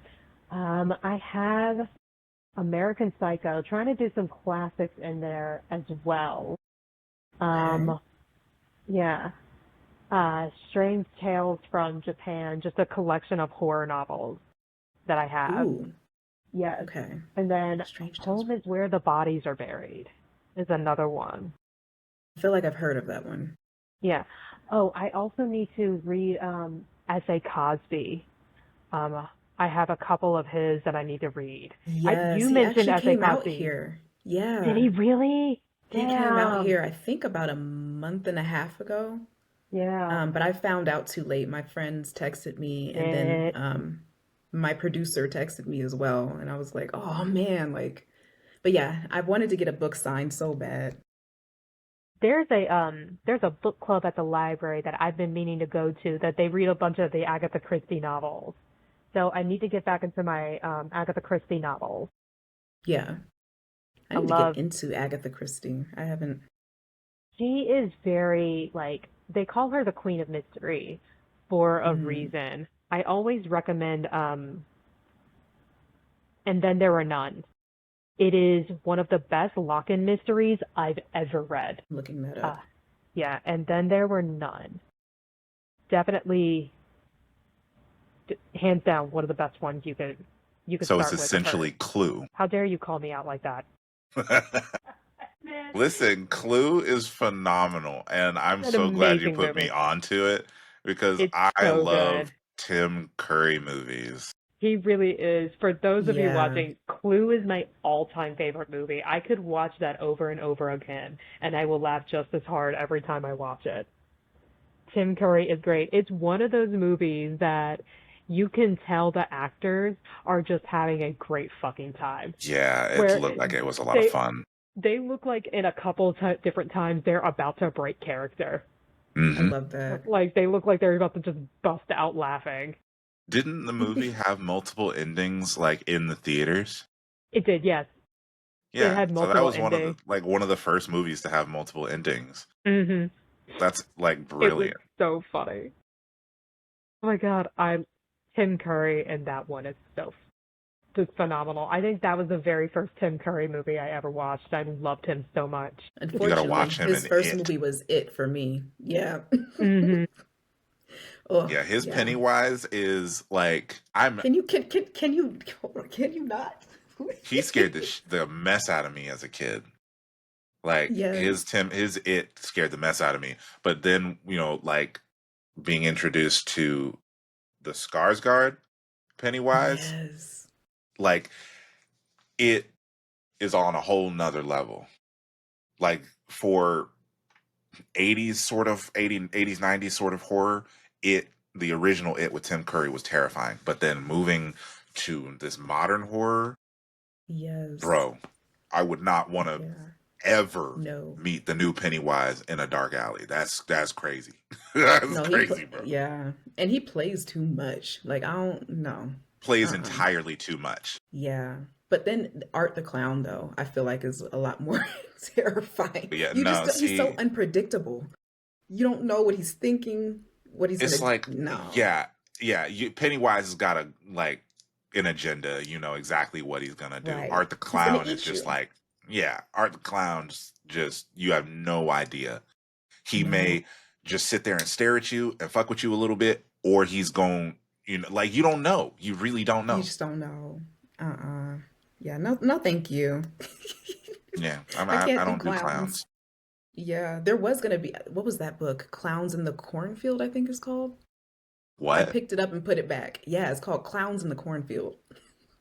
I have American Psycho, trying to do some classics in there as well. Yeah. Strange Tales from Japan, just a collection of horror novels that I have. Ooh, Yes. okay. And then Strange Tales. Home is Where the Bodies Are Buried is another one. I feel like I've heard of that one. Yeah. Oh, I also need to read S.A. Cosby. I have a couple of his that I need to read. Yes, you he mentioned actually S.A. came out Cosby. here. Yeah. Did he really? He came out Damn. here, I think, about a month and a half ago. Yeah. But I found out too late. My friends texted me, and then my producer texted me as well, and I was like, "Oh man!" Like, but yeah, I wanted to get a book signed so bad. There's a book club at the library that I've been meaning to go to that they read a bunch of the Agatha Christie novels. So I need to get back into my Agatha Christie novels. Yeah, I need to get into Agatha Christie. I haven't. She is very, like, they call her the Queen of Mystery for a reason. I always recommend And Then There Were None. It is one of the best lock-in mysteries I've ever read. I'm looking that up. Yeah, And Then There Were None. Definitely, hands down, one of the best ones you could So start it's with. essentially Clue. How dare you call me out like that? Listen, Clue is phenomenal, and I'm It's an so glad you amazing put me movie. onto it because It's I so love good. Tim Curry movies. He really is. For those of you Yeah. watching, Clue is my all-time favorite movie. I could watch that over and over again, and I will laugh just as hard every time I watch it. Tim Curry is great. It's one of those movies that you can tell the actors are just having a great fucking time. Yeah, it Where looked like it was a lot of they fun. they look like in a couple different times they're about to break character. I Hmm. love that. Like they look like they're about to just bust out laughing. Didn't the movie have multiple endings, like, in the theaters? It did, yes. It Yeah, had so that multiple was endings. one of the first movies to have multiple endings. hmm That's, like, It was brilliant. so funny. Oh my god, Tim Curry in that one is so just phenomenal. I think that was the very first Tim Curry movie I ever watched. I loved him so much. You gotta Unfortunately, watch him his in first It. movie was It for me. Yeah. hmm Oh, Yeah, his yeah. Pennywise is, like, Can you can you not? he scared the mess out of me as a kid. Like, Yes. his It scared the mess out of me. But then, like, being introduced to the Skarsgård Pennywise, Yes. like, it is on a whole nother level. Like, for 80s 90s sort of horror, the original It with Tim Curry was terrifying. But then moving to this modern horror, Yes. bro, I would not want to Yeah. ever No. meet the new Pennywise in a dark alley. That's crazy. That's No, crazy, bro. yeah. And he plays too much. Like I don't know. Plays Uh-uh. entirely too much. Yeah. But then Art the Clown though, I feel like is a lot more terrifying. But yeah, You no, just he's so see, unpredictable. You don't know what he's thinking, what he's it's gonna like, no. yeah, Pennywise has got like an agenda. You know exactly what he's gonna do. Right. Art the He's gonna Clown is eat just you. like, yeah, Art the Clown's just, you have no idea. He No. may just sit there and stare at you and fuck with you a little bit, or he's going, like, you don't know. You really don't You know. just don't know. Yeah, no thank you. Yeah, I I can't do don't do clowns. clowns. Yeah, there was gonna be what was that book? Clowns in the Cornfield, I think it's called. I What? picked it up and put it back. Yeah, it's called Clowns in the Cornfield.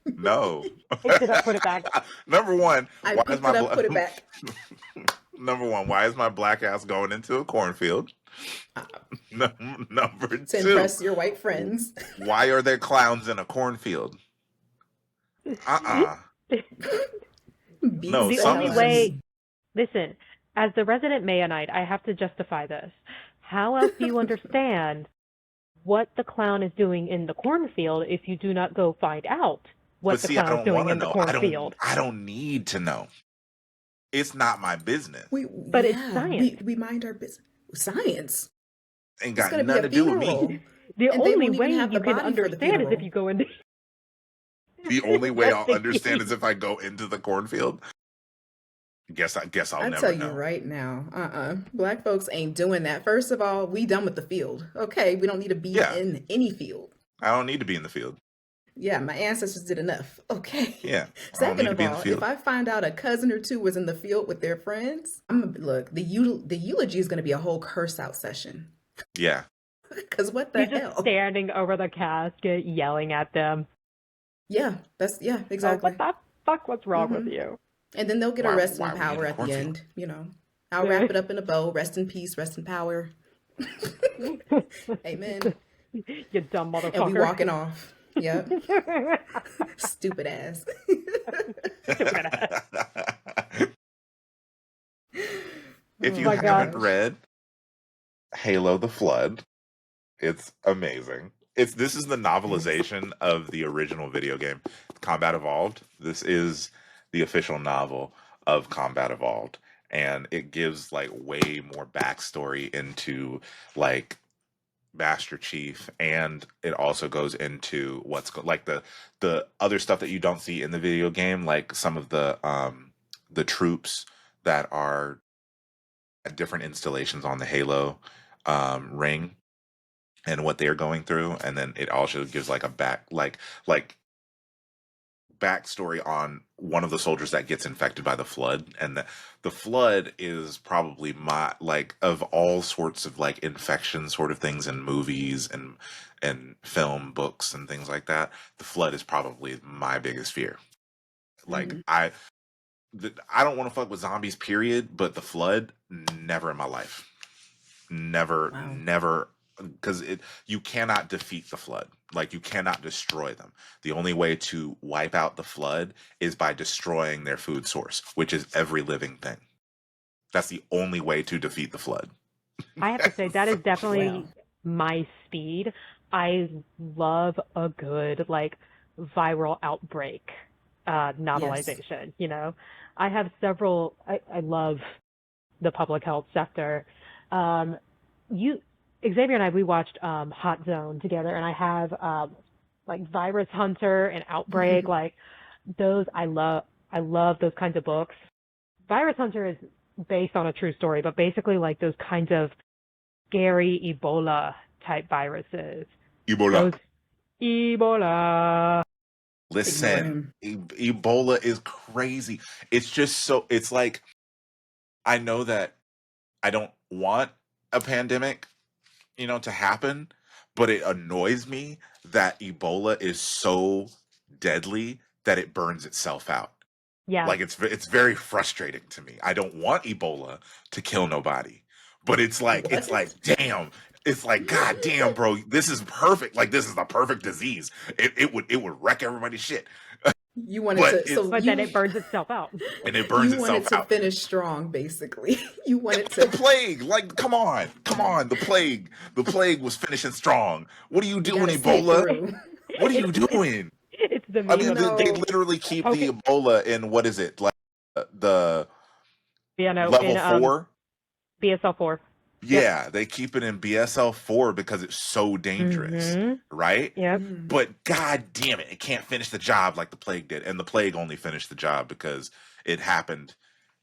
No. Picked it up, put it back. Number one, I why is picked my it up, put it back. number one, why is my black ass going into a cornfield? Uh, Number to two, impress your white friends. why are there clowns in a cornfield? Uh-uh. No, Beats The that only rhymes. way, listen, as the resident Mayonite, I have to justify this. How else do you understand what the clown is doing in the cornfield if you do not go find out But what the see, I clown is don't want doing to in the know. cornfield? I don't need to know. It's not my business. But it's science. We mind our business. Science. Ain't It's got gonna be nothing a to do with me. funeral, The and they only won't even way have the you can body for the understand is if funeral. you go into. The only way I'll understand is Investigate. if I go into the cornfield. Guess I'll I never tell you know. right now, Black folks ain't doing that. First of all, we done with the field. Okay, we don't need to be Yeah, in any field. I don't need to be in the field. Yeah, my ancestors did enough. Okay. Yeah, I don't Second need to of be in the all, if field. I find out a cousin or two was in the field with their friends, look. The eulogy is gonna be a whole curse out session. Yeah. Because what the You're just hell? standing over the casket, yelling at them. Yeah, Oh, exactly. what the fuck? What's wrong with hmm you? And then they'll get a Why rest in why are we in power the at the cornfield? end. I'll wrap it up in a bow. Rest in peace. Rest in power. Amen. You dumb And we motherfucker. walking off. Yep. Stupid ass. Stupid ass. If Oh you My my God. haven't gosh. read Halo the Flood, it's amazing. This is the Yes. novelization of the original video game, Combat Evolved. This is the official novel of Combat Evolved, and it gives like way more backstory into like Master Chief, and it also goes into like the other stuff that you don't see in the video game, like some of the troops that are at different installations on the Halo ring and what they're going through, and then it also gives like a back like backstory on one of the soldiers that gets infected by the flood, and the flood is probably my, like, of all sorts of like infection sort of things in movies and film, books, and things like that. The flood is probably my biggest fear. Like Mhm. I don't want to fuck with zombies, period. But the flood, never in my life. Never, Wow. never, because you cannot defeat the flood. Like, you cannot destroy them. The only way to wipe out the flood is by destroying their food source, which is every living thing. That's the only way to defeat the flood. I have to say that is Wow. definitely my speed. I love a good like viral outbreak Yes. novelization, you know. I have several I love the public health sector. Um you Xavier and I we watched Hot Zone together and I have like Virus Hunter and Outbreak, like those I love those kinds of books. Virus Hunter is based on a true story, but basically like those kinds of scary Ebola type viruses. Ebola. Those Ebola. Ignore Listen, him. Ebola is crazy. It's just so, it's like, I know that I don't want a pandemic, to happen, but it annoys me that Ebola is so deadly that it burns itself out. Yeah. Like, it's very frustrating to me. I don't want Ebola to kill nobody, but it's like What? damn. It's like, god damn, bro, this is perfect. Like, this is the perfect disease. It would wreck everybody's shit. You wanted But to, it's so But then it burns itself out. and it burns you wanted itself to out. finish strong, basically. You wanted The to, plague, like, come on, the plague was finishing strong. What are you we doing, got to see it Ebola? through. What are it's you it's doing? it's the I meme mean, You of they know, literally keep poke the it, Ebola in, what is it, like, the in level 4? BSL-4. Yep. Yeah, they keep it in BSL-4 because it's so dangerous, Mhm. right? Yep. mm, But god damn it, it can't finish the job like the plague did. And the plague only finished the job because it happened,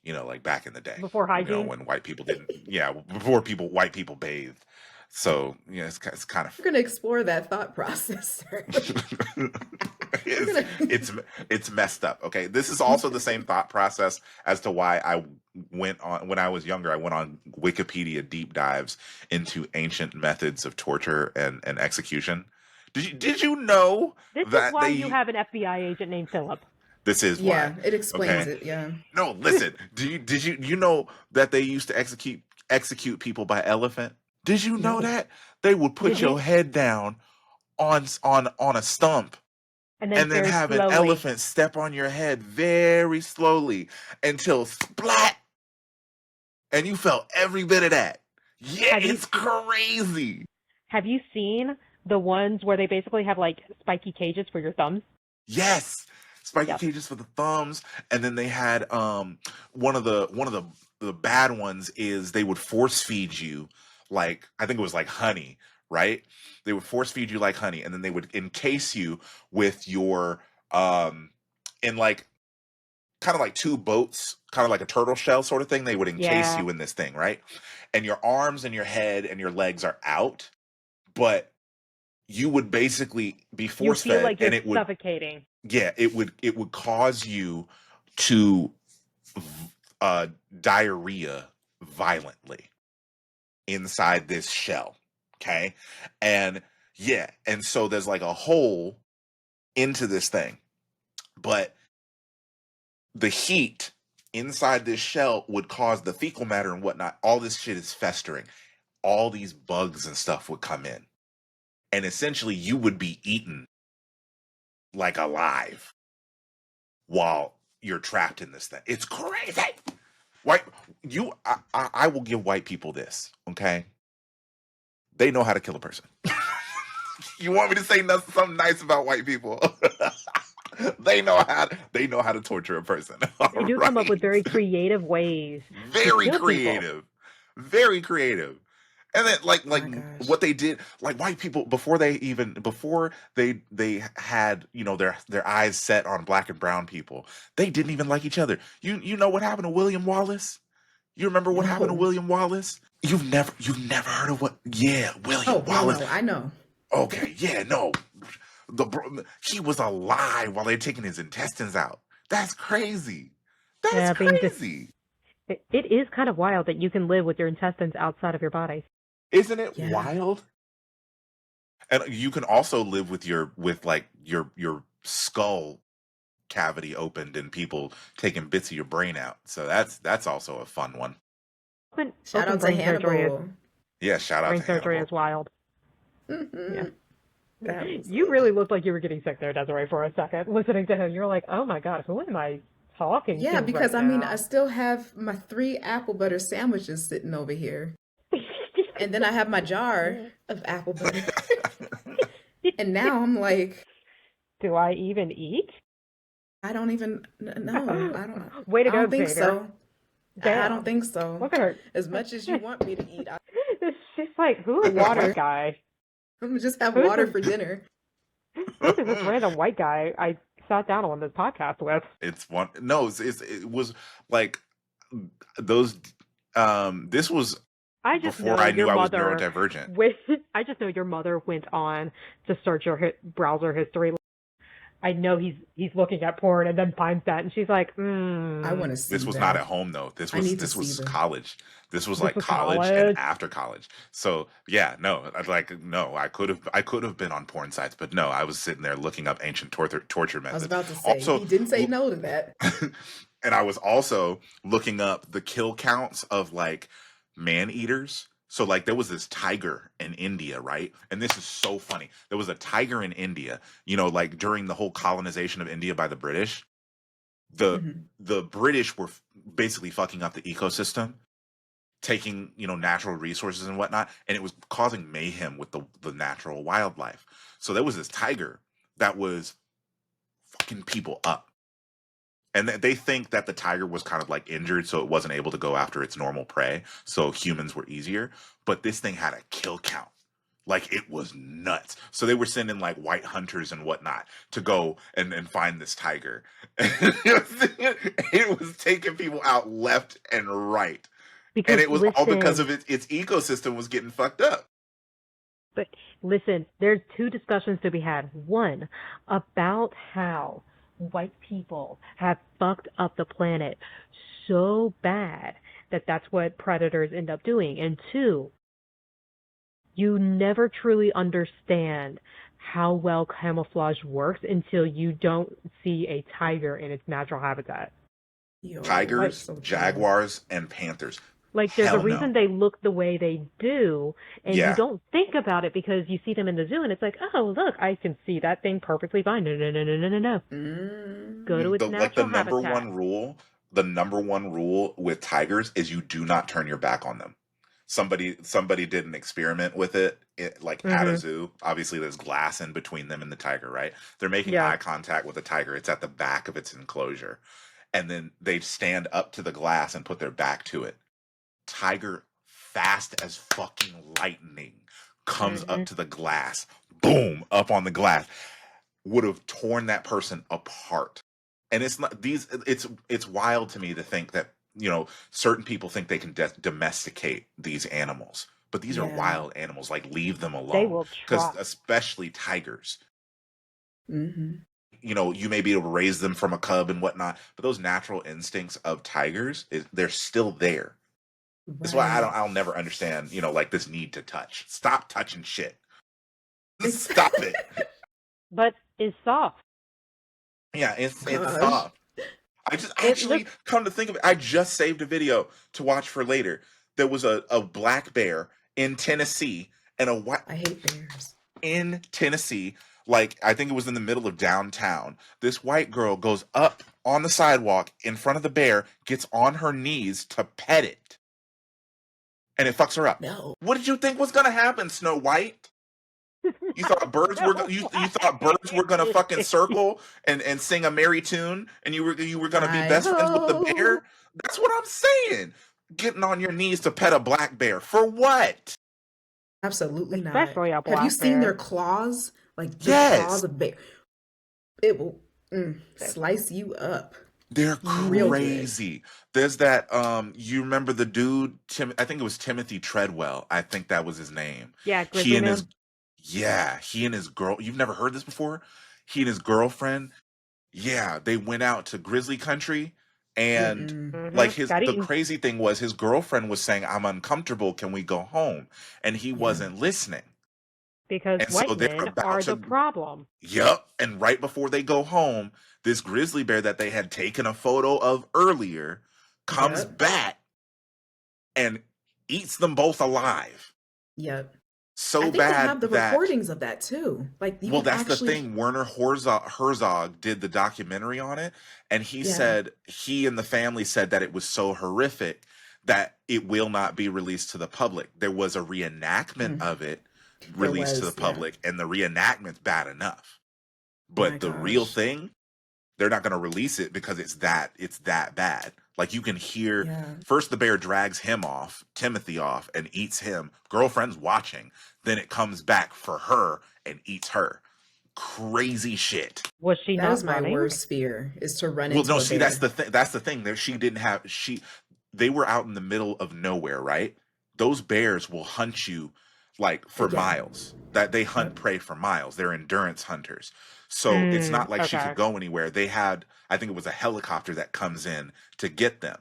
like back in the day, Before hygiene. when white people didn't, yeah, before white people bathed. So, it's kind we're of going to explore that thought process, sir. We're it's, going to, it's messed up. Okay, this is also the same thought process as to why I went on, when I was younger, I went on Wikipedia deep dives into ancient methods of torture and execution. Did you know This is that why you they have an FBI agent named Philip. this is why? yeah, it explains Okay, it. Yeah. no, listen. Did you know that they used to execute people by elephant? Did you know No. that they would put Mhm. your head down on a stump And then and then very have an slowly. elephant step on your head very slowly until splat, and you felt every bit of that. Yeah, Have you it's crazy. have you seen the ones where they basically have like spiky cages for your thumbs? Yes, spiky Yep. cages for the thumbs, and then they had one of the bad ones is they would force feed you, like, I think it was like honey, right? They would force feed you like honey, and then they would encase you with your in, like, kind of like two boats, kind of like a turtle shell sort of thing. They would encase Yeah. you in this thing, right? And your arms and your head and your legs are out, but you would basically be You force feel fed, like and you're it would, suffocating. yeah, it would cause you to uh diarrhea violently inside this shell. Okay. And yeah, and so there's like a hole into this thing, but the heat inside this shell would cause the fecal matter and whatnot. All this shit is festering. All these bugs and stuff would come in. And essentially, you would be eaten like alive while you're trapped in this thing. It's crazy. White, I will give white people this, okay? They know how to kill a person. You want me to say something nice about white people? They know how to torture a person. All They do come up with right. very creative ways to Very kill people. creative, very creative. And then, like My gosh. what they did, like, white people, before they had, their eyes set on black and brown people, they didn't even like each other. You know what happened to William Wallace? You remember what happened to No. William Wallace? You've never heard of what? Yeah, William Oh, no, Wallace. no. I know. Okay, yeah, no. He was alive while they're taking his intestines out. That's crazy. That's Yeah, being just crazy. it is kind of wild that you can live with your intestines outside of your body. Isn't it Yeah. wild? And you can also live with your skull cavity opened and people taking bits of your brain out. So that's also a fun one. Shout Open out to Hannibal. Yeah, shout out brain to surgery Hannibal. is wild. Yeah. Mhm. That was You really looked like you were getting sick there, Desiree, for a second. Listening to him, you're like, oh my God, who am I talking Yeah, to because right I mean, I now? still have my 3 apple butter sandwiches sitting over here. And then I have my jar of apple butter. And now I'm like, Do I even eat? I don't even know. Way to I go, don't think Xavier. so. I don't Damn. think so. Look at her. As much as you want me to eat, She's like, who is this water. white guy? I'm gonna just have Who's water this? for dinner. Who is this random white guy I sat down on this podcast with? It's one. No, it was like those. This was I just before know I your knew I was mother neurodivergent. I just know your mother went on to search your browser history. I know he's looking at porn and then finds that and she's like, I want to see This was that. not at home though. This I need to this see was them. college. This was This like was college and college. after college. So yeah, no, no. I could have been on porn sites, but no, I was sitting there looking up ancient torture I was methods. about to say, Also, he didn't say no to that. and I was also looking up the kill counts of like man eaters. So like there was this tiger in India, right? And this is so funny. There was a tiger in India, like during the whole colonization of India by the British. The Mhm. the British were basically fucking up the ecosystem, taking, natural resources and whatnot, and it was causing mayhem with the natural wildlife. So there was this tiger that was fucking people up. And they think that the tiger was kind of like injured, so it wasn't able to go after its normal prey. So humans were easier. But this thing had a kill count. Like it was nuts. So they were sending like white hunters and whatnot to go and find this tiger. It was taking people out left and right. And Because it was all because listen, of its ecosystem was getting fucked up. but listen, there's two discussions to be had. One, about how white people have fucked up the planet so bad that that's what predators end up doing. And two, you never truly understand how well camouflage works until you don't see a tiger in its natural habitat. Yo, Tigers, so true. jaguars, and panthers. Like, there's a Hell reason no. they look the way they do, and you Yeah. don't think about it because you see them in the zoo, and it's like, oh, look, I can see that thing perfectly fine. No, no, no, no, no, no, no. Go to its The natural number habitat. one rule, the number one rule with tigers is you do not turn your back on them. Somebody did an experiment with it like at a zoo. Obviously there's glass in between them and the tiger, right? They're making Yeah. eye contact with the tiger. It's at the back of its enclosure. And then they stand up to the glass and put their back to it. Tiger, fast as fucking lightning, comes up to the glass, boom, up on the glass, would have torn that person apart. And it's not these. It's wild to me to think that certain people think they can domesticate these animals, but these are Yeah. wild animals. Like leave them They alone, will because try. especially tigers. Mm-hmm. You may be able to raise them from a cub and whatnot, but those natural instincts of tigers, they're still there. That's why Right. I'll never understand, like this need to touch. Stop touching shit. Stop it. But it's soft. Yeah, it's Gosh. soft. I just It actually looks. come to think of it, I just saved a video to watch for later. There was a black bear in Tennessee and a white I hate bears. in Tennessee, like I think it was in the middle of downtown. This white girl goes up on the sidewalk in front of the bear, gets on her knees to pet it, and it fucks her up. No. What did you think was gonna happen, Snow White? You thought birds were you thought birds were gonna fucking circle and sing a merry tune, and you were gonna be best friends with the bear? That's what I'm saying. Getting on your knees to pet a black bear for what? Absolutely not. Especially a Have black you seen their bear. claws? Like the Yes. claws of bear. It will slice you up. They're Real good. crazy. There's that you remember the dude I think it was Timothy Treadwell. I think that was his name. Yeah, He grizzly and his man. Yeah, he and his girl. You've never heard this before? He and his girlfriend. Yeah, they went out to grizzly country, and Mm-mm. like Got the eaten crazy thing was his girlfriend was saying, "I'm uncomfortable. Can we go home?" And he Yeah. wasn't listening. because And so white they're men about are the to. problem. Yep. And right before they go home, this grizzly bear that they had taken a photo of earlier comes Yep. back and eats them both alive. Yep. I So think they bad have the that, recordings of that too. Like you well, can that's the actually, thing. Werner Herzog did the documentary on it, and he yeah. said he and the family said that it was so horrific that it will not be released to the public. There was a reenactment Mm, of it there released to the was, yeah. public, and the reenactment's bad enough. My But the real gosh. thing, they're not going to release it because it's that bad. Like you can hear Yeah. first the bear drags him off, Timothy off, and eats him. Girlfriend's watching. Then it comes back for her and eats her. Crazy shit. Was she That is not my running? worst fear is to run Well, into no, a see, that's bear. the thing. That's the thing. There, she didn't have she. They were out in the middle of nowhere, right? Those bears will hunt you like for Yeah. miles. That they hunt Yep. prey for miles. They're endurance hunters. So it's not like she could Okay. go anywhere. They had, I think it was a helicopter that comes in to get them,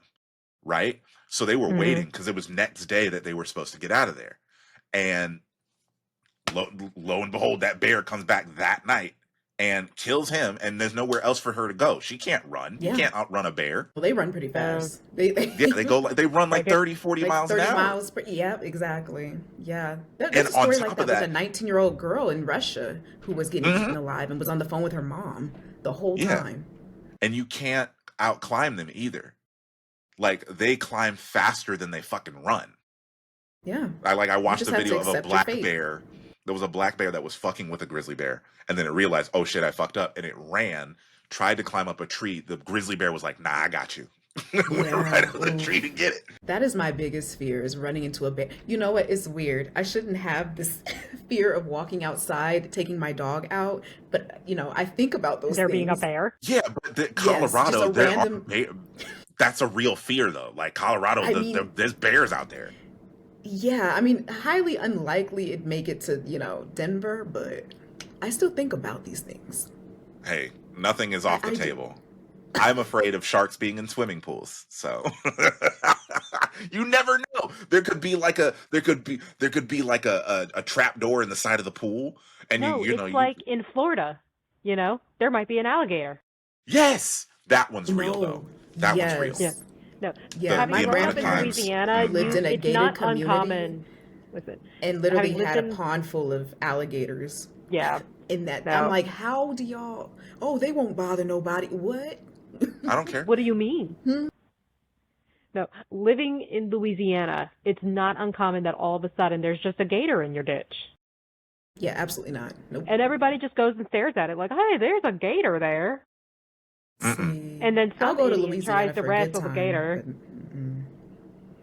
right? So they were Mm-hmm. waiting because it was next day that they were supposed to get out of there. And lo and behold, that bear comes back that night and kills him, and there's nowhere else for her to go. She can't run. You Yeah. can't outrun a bear. Well, they run pretty fast. They Yeah, they run like Like it, 30, 40 like miles an 30 hour. miles per, yeah, exactly. Yeah. There's And a on story like top of that with a that, 19-year-old girl in Russia who was getting eaten mhm, alive and was on the phone with her mom the whole yeah, time. and you can't out climb them either. Like they climb faster than they fucking run. Yeah. I You watched just a have to video of a accept your black fate. bear. There was a black bear that was fucking with a grizzly bear, and then it realized, oh shit, I fucked up, and it ran, tried to climb up a tree. The grizzly bear was like, nah, I got you. Went right Yeah. up the tree to Oof. get it. That is my biggest fear is running into a bear. You know what? It's weird. I shouldn't have this fear of walking outside, taking my dog out, but I think about those there being a things. bear. Yeah, but Yes, just Colorado, a there are random. that's a real fear though. Like Colorado, I mean, there's bears out there. yeah, I mean, highly unlikely it'd make it to, Denver, but I still think about these things. Hey, nothing is I, off the I do. table. I'm afraid of sharks being in swimming pools. So you never know. There could be like a trap door in the side of the pool, and No, you know it's you like in Florida. There might be an alligator. yes, that one's real though. No, That one's real. Yeah. yes. No, Yeah, The having my the grown amount up of in grandpa times. Louisiana, lived in a it's gated not community uncommon. Listen, and literally having had a listened, pond full of alligators yeah, in that. I'm no. like, how do y'all? Oh, they won't bother nobody. What? I don't care. What do you mean? Hmm? No, living in Louisiana, it's not uncommon that all of a sudden there's just a gator in your ditch. Yeah, absolutely not. Nope. And everybody just goes and stares at it like, hey, there's a gator there. Mm-mm. See, And then I'll some go to idiot tries Louisiana to for a good wrestle the time, gator. but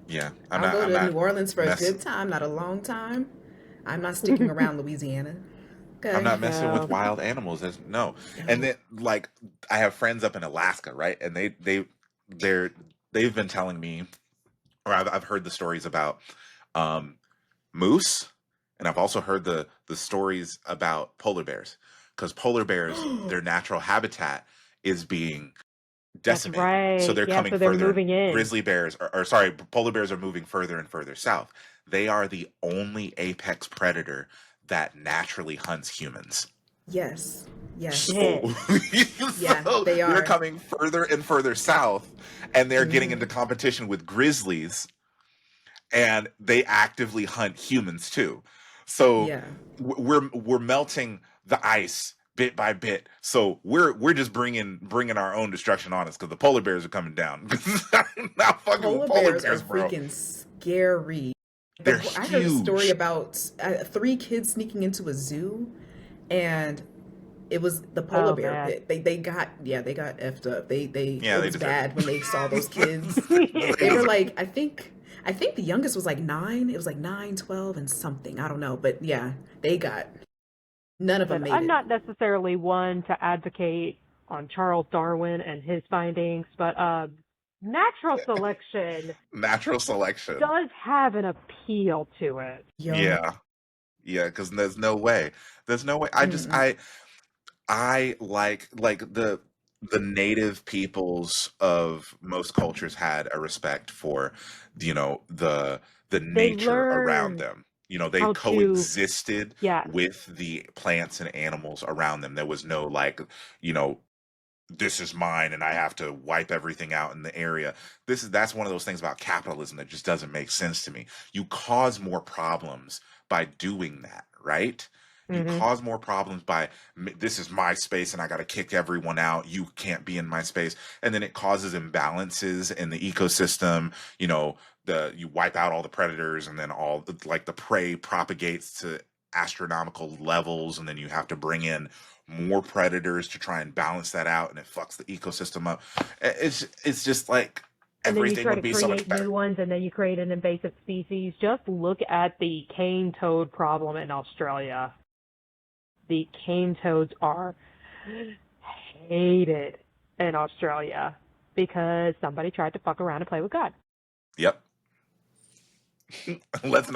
Yeah, I'll go I'm to not New Orleans for a mess. good time, not a long time. I'm not sticking around Louisiana. I'm Okay. not messing with No. wild animals. No. And No. then like I have friends up in Alaska, right? And they're they've been telling me, or I've heard the stories about um, moose, and I've also heard the stories about polar bears, because polar bears, their natural habitat is being That's decimated. So right. they're Yeah, coming so they're further. moving in. Grizzly bears, or sorry, polar bears are moving further and further south. They are the only apex predator that naturally hunts humans. Yes. Yes. Shit. So, Yeah, so they they're are. coming further and further south, and they're getting into Mm, competition with grizzlies, and they actively hunt humans too. So yeah. we're melting the ice bit by bit. So we're just bringing our own destruction on us because the polar bears are coming down. I'm not fucking with Polar polar bears are bears, bro. freaking scary. They're I heard a story huge. about three kids sneaking into a zoo, and it was the polar Oh, bear man. pit. They got effed up. Yeah, It they was deserve bad when they saw those kids. it. They They were deserve like, I think the youngest was like 9. It was like 9, 12, and something. I don't know, but yeah, they got none of them Listen, made I'm it. not necessarily one to advocate on Charles Darwin and his findings, but natural selection natural selection. does have an appeal to it. Yo, Yeah, Yeah, because there's no way. There's no way. Mm-mm. I like the native peoples of most cultures had a respect for, the They nature around learned them. They how to, coexisted yes. with the plants and animals around them. There was no like, you know, this is mine and I have to wipe everything out in the area. That's one of those things about capitalism that just doesn't make sense to me. You cause more problems by doing that, right? You Hmm. cause more problems by this is my space and I got to kick everyone out. You can't be in my space. And then it causes imbalances in the ecosystem. You wipe out all the predators and then like the prey propagates to astronomical levels and then you have to bring in more predators to try and balance that out and it fucks the ecosystem up. It's just like And then you everything try would to be so much create better. new ones, and then you create an invasive species. Just look at the cane toad problem in Australia. The cane toads are hated in Australia because somebody tried to fuck around and play with God. Yep. Let's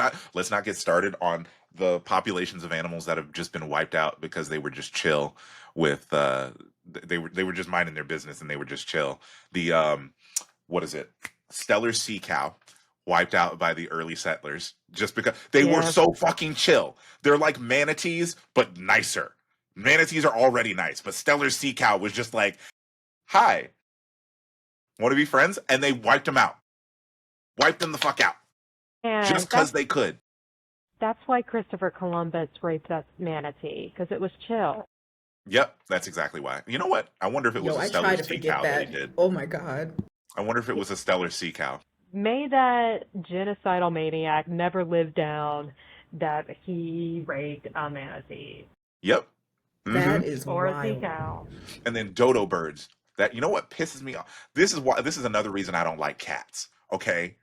not get started on the populations of animals that have just been wiped out because they were just chill with they were just minding their business and they were just chill. The what is it? Stellar sea cow wiped out by the early settlers just because they were Yeah. so fucking chill. They're like manatees but nicer. Manatees are already nice, but stellar sea cow was just like, "Hi, want to be friends?" And they wiped them out. Wiped them the fuck out And just cuz they could. that's why Christopher Columbus raped that manatee, because it was chill. Yep, that's exactly why. You know what? I wonder if it was Yo, a I stellar try to sea forget cow that he that. did. Oh my God. I wonder if it was a stellar sea cow. May that genocidal maniac never live down that he raped a manatee Yep. Hmm. That is or a sea wild. cow. And then dodo birds. That you know what pisses me off. This is another reason I don't like cats. Okay,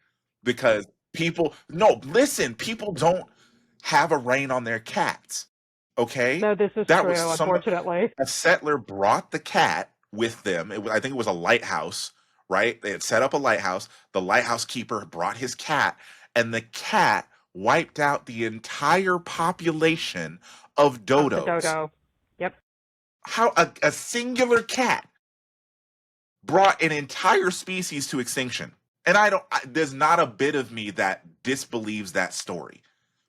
because people no listen. People don't have a rein on their cats. Okay, No, this is that was true, somebody. unfortunately. A settler brought the cat with them. I think it was a lighthouse, right? They had set up a lighthouse. The lighthouse keeper brought his cat, and the cat wiped out the entire population of Of the dodos. dodo. Yep. How a singular cat brought an entire species to extinction. And there's not a bit of me that disbelieves that story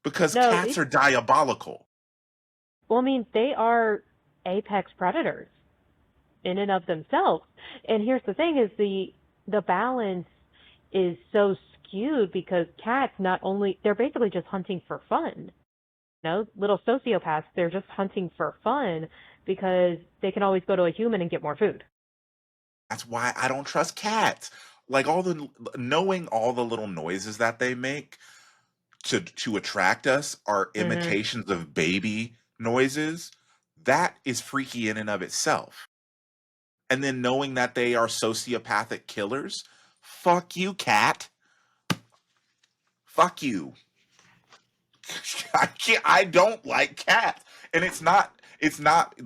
because No, cats are diabolical. well, I mean, they are apex predators in and of themselves. And here's the thing is the balance is so skewed because cats not only they're basically just hunting for fun. Little sociopaths, they're just hunting for fun because they can always go to a human and get more food. That's why I don't trust cats. Like knowing all the little noises that they make to attract us are Hmm. imitations of baby noises. That is freaky in and of itself. And then knowing that they are sociopathic killers, fuck you, cat. Fuck you. I don't like cats. And it's not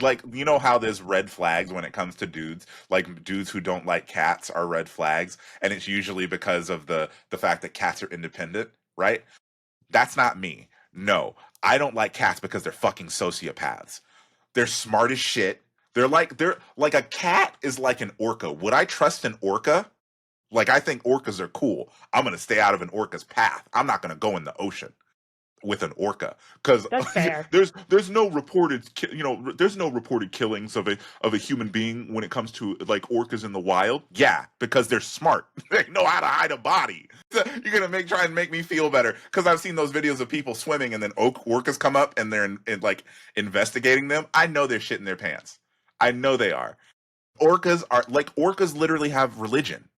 like how there's red flags when it comes to dudes. Like dudes who don't like cats are red flags, and it's usually because of the fact that cats are independent, right? That's not me. No, I don't like cats because they're fucking sociopaths. They're smart as shit. They're like a cat is like an orca. Would I trust an orca? Like I think orcas are cool. I'm gonna stay out of an orca's path. I'm not gonna go in the ocean with an orca because That's fair. there's no reported killings of a human being when it comes to like orcas in the wild. Yeah, because they're smart. They know how to hide a body. You're gonna try and make me feel better because I've seen those videos of people swimming and then orcas come up and they're like investigating them. I know they're shitting their pants. I know they are. Orcas literally have religion.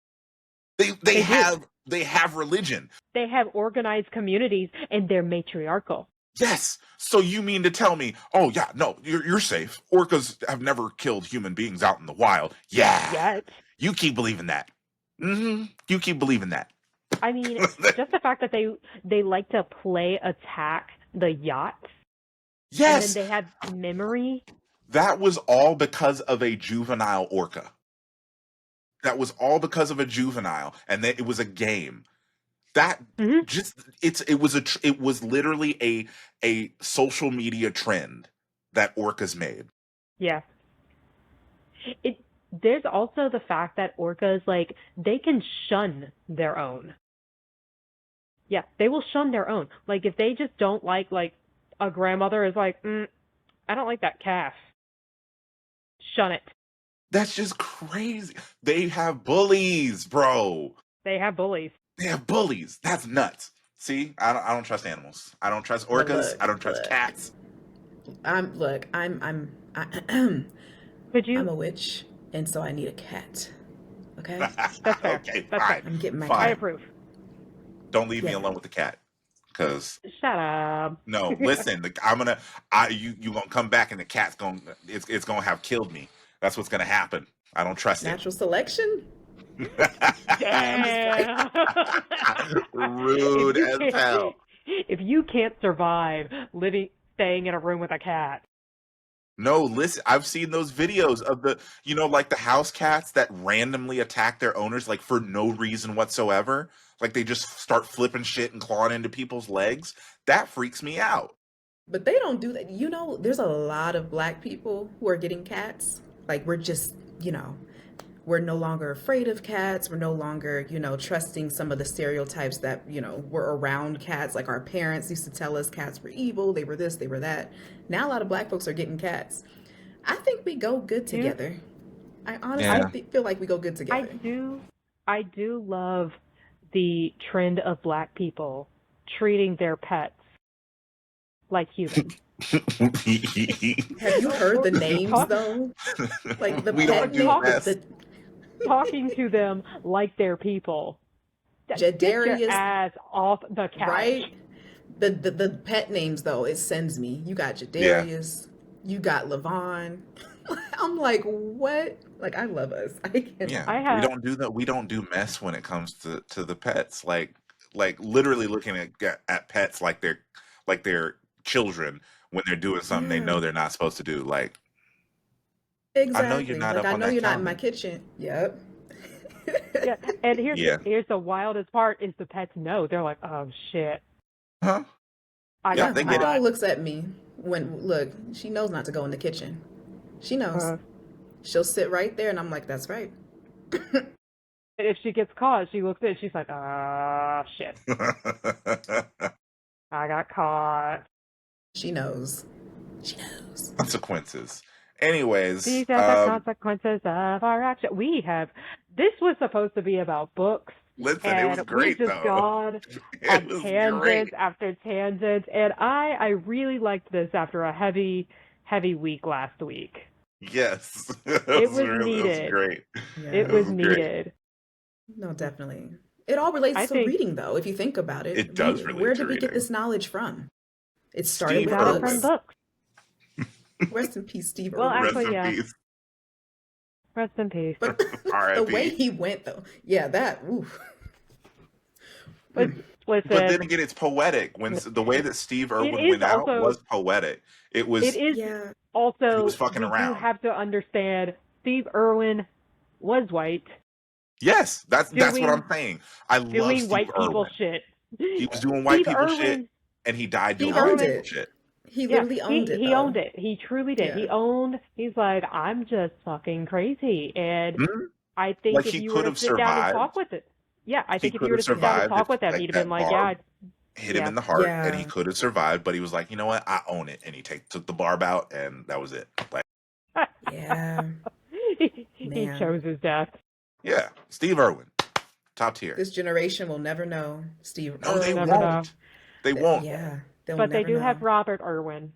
they they They do. have they have religion. They have organized communities and they're matriarchal. Yes. So you mean to tell me, oh yeah, no, you're safe. Orcas have never killed human beings out in the wild. Yeah. Yet, You keep believing that. You keep believing that. I mean, just the fact that they like to play attack the yachts and then Yes. they have memory. That was all because of a juvenile orca. That was all because of a juvenile. And it was a game. That Hmm. just it was literally a social media trend that orcas made. Yeah. There's also the fact that orcas, like, they can shun their own. Yeah, they will shun their own. Like, if they just don't like a grandmother is like, I don't like that calf. Shun it. That's just crazy. They have bullies, bro. They have bullies. They have bullies. That's nuts. See, I don't trust animals. I don't trust But orcas. I don't trust look, cats. Could I'm you? a witch, and so I need a cat. Okay, That's fair. Okay, That's fine, fair. I'm getting my I fine. cat. approve. Don't leave me Yeah, alone with the cat, because Shut up. no, listen, you gonna come back and the cat's it's gonna have killed me. That's what's gonna happen. I don't trust it. natural selection. I'm just like, Damn. Rude as hell. If you can't survive staying in a room with a cat. No, listen, I've seen those videos of like the house cats that randomly attack their owners, like for no reason whatsoever. Like they just start flipping shit and clawing into people's legs. That freaks me out. but they don't do that. There's a lot of Black people who are getting cats. Like we're just, we're no longer afraid of cats. We're no longer, trusting some of the stereotypes that, were around cats. Like our parents used to tell us cats were evil, they were this, they were that. Now a lot of Black folks are getting cats. I think we go good Dude, together. I honestly Yeah. feel like we go good I together. do love the trend of Black people treating their pets like humans. Have you heard the names Talk, though? Like the We pet don't do name, mess. talking to them like they're people. Get your Jadarius, ass off the couch. right? The pet names though, it sends me. You got Yeah. Jadarius, you got Levon. I'm like, what? Like I love us. I can't. Yeah. I We have don't do that. We don't do mess when it comes to the pets. Like literally looking at pets like they're children when they're doing something they Yeah, know they're not supposed to do. Like, I know you're exactly. not Like up I on know that you're not in my counter. kitchen. Yep. yeah, and Yeah. here's the wildest part is the pets know. They're like, oh shit, Huh? I Yeah, Yeah, got they my get it. dog caught. looks at me look, she knows not to go in the kitchen. She knows. Uh, She'll sit right there and I'm like, that's right. if she gets caught, she looks in, she's like, ah shit, I got caught. She knows. She knows. Consequences. Anyways, These are the consequences of our action. This was supposed to be about books, listen, it was and we've great just though. gone It on was tangents great. after tangents, and I really liked this after a heavy, heavy week last week. Yes. It was It was needed. great. Yeah. It It was was great. needed. No, definitely. It all relates I to think reading though, if you think about it. It does Where relate to did we get reading. this knowledge from? It started we Steve with got it from Irwin. books. books. Rest in peace, Steve Well, Irwin. Rest actually, in yeah. peace. Rest in peace. But the way R.I.P. he went though, yeah, that oof. But But then listen, again, it's poetic. The way that Steve it Irwin is went out also was poetic. it is Yeah. He was also fucking we do around. have to understand Steve Irwin was white, Yes, that's what doing I'm saying. I love doing Steve white people Irwin. shit. He was doing white Steve people shit, Irwin, and he died He doing Steve white owned Irwin, people it. shit. He yeah, literally owned it he owned though. it. He truly did. Yeah. He owned. He's like, I'm just fucking crazy, and Mhm. I think Like if he you were could to have sit down and talk survived. with it, yeah, I He think if you could were have to sit down and survived talk if with him, like he'd have been that like, yeah, barb hit him yeah, in the heart, and he Yeah. could have survived. But he was like, you know what? I own it, and he took the barb out, and that was it. Like, Yeah. he Man. chose his death. yeah, Steve Irwin, top tier. This generation will never know Steve No, they Never know. won't. They won't. Yeah. They'll But they never do know. have Robert Irwin.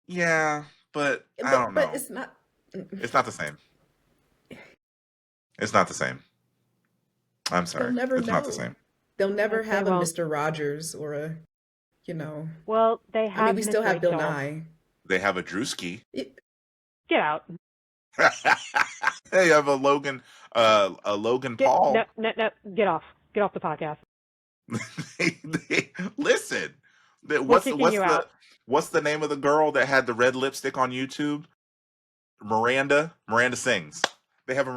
Yeah, but I don't But know. it's not. It's not the same. It's not the same. I'm They'll sorry. never It's not the know. same. They'll never They have a won't. Mr. Rogers or a, you know. Well, they I mean, have we Miss still have Bill Rachel. Nye. They have a Drewski. Get out. They have a Logan Paul. No. Get off. Get off the podcast. Listen. We're kicking you out. What's the name of the girl that had the red lipstick on YouTube? Miranda sings. They have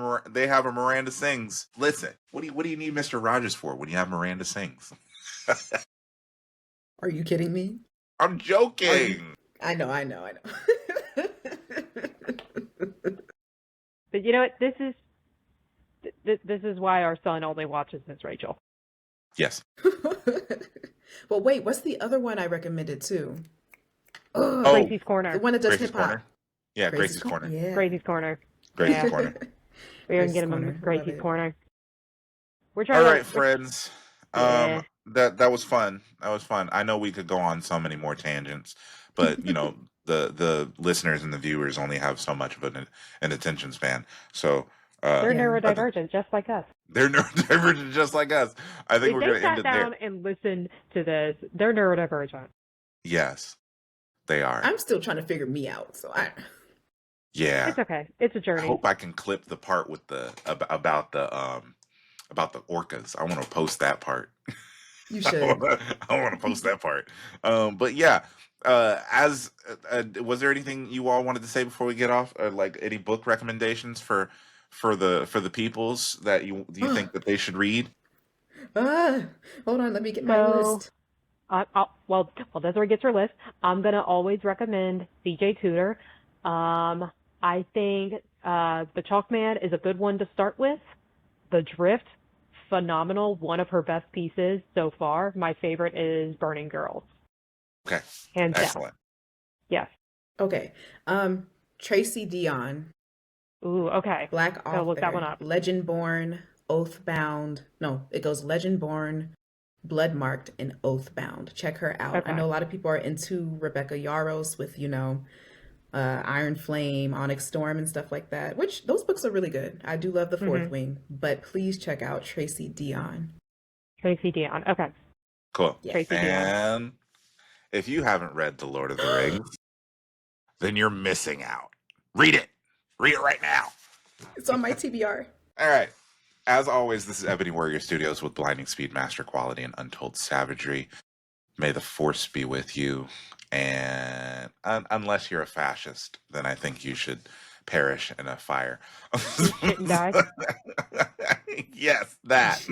a Miranda Sings. Listen, what do you need Mr. Rogers for when you have Miranda Sings? Are you kidding me? I'm Are you? joking. I know. But you know what? This is why our son only watches Miss Rachel. Yes. Well, wait, what's the other one I recommended too? Oh, Oh, Gracie's the Corner. one that does Gracie's hip hop. Corner. Yeah, Gracie's Corner. Yeah. Gracie's Corner. Gracie's Yeah, Corner. we're gonna Gracie's get him a Corner. Love Gracie's it. Corner. We're All trying right, to. friends. Yeah. That was fun. That was fun. I know we could go on so many more tangents, but the listeners and the viewers only have so much of an attention span. So They're Yeah. neurodivergent, just like us. they're neurodivergent just like us. I think If we're they gonna end sat it there. down and listened to this, they're neurodivergent. Yes, they are. I'm still trying to figure me out, so Yeah. It's okay. It's a I journey. hope I can clip the part with about the orcas. I want to post that part. you I should. want to post that part. But yeah, as was there anything you all wanted to say before we get off? Like any book recommendations for the peoples that you think that they should read? Ah, hold on, let me get my So, list. well, Desiree gets her list. I'm gonna always recommend C.J. Tudor. I think The Chalkman is a good one to start with. The Drift, phenomenal. One of her best pieces so far. My favorite is Burning Girls, Okay, hands down. excellent. Yes. Okay. Tracy Dion, Ooh, okay. Black Gotta look that one author, up. Legendborn, Oathbound. No, it goes Legendborn, Bloodmarked, and Oathbound. Check her out. I Okay. know a lot of people are into Rebecca Yarros with, Iron Flame, Onyx Storm, and stuff like that, which those books are really good. I do love The Fourth Wing, but please check out Tracy Dion. Tracy Dion. Okay. Cool. Yes. Tracy Dion. And if you haven't read The Lord of the Rings, then you're missing out. Read it. Read it right now. It's on my TBR. All right. As always, this is Ebony Warrior Studios with blinding speed, master quality, and untold savagery. May the force be with you. And unless you're a fascist, then I think you should perish in a fire. Shit and die. Yes, that.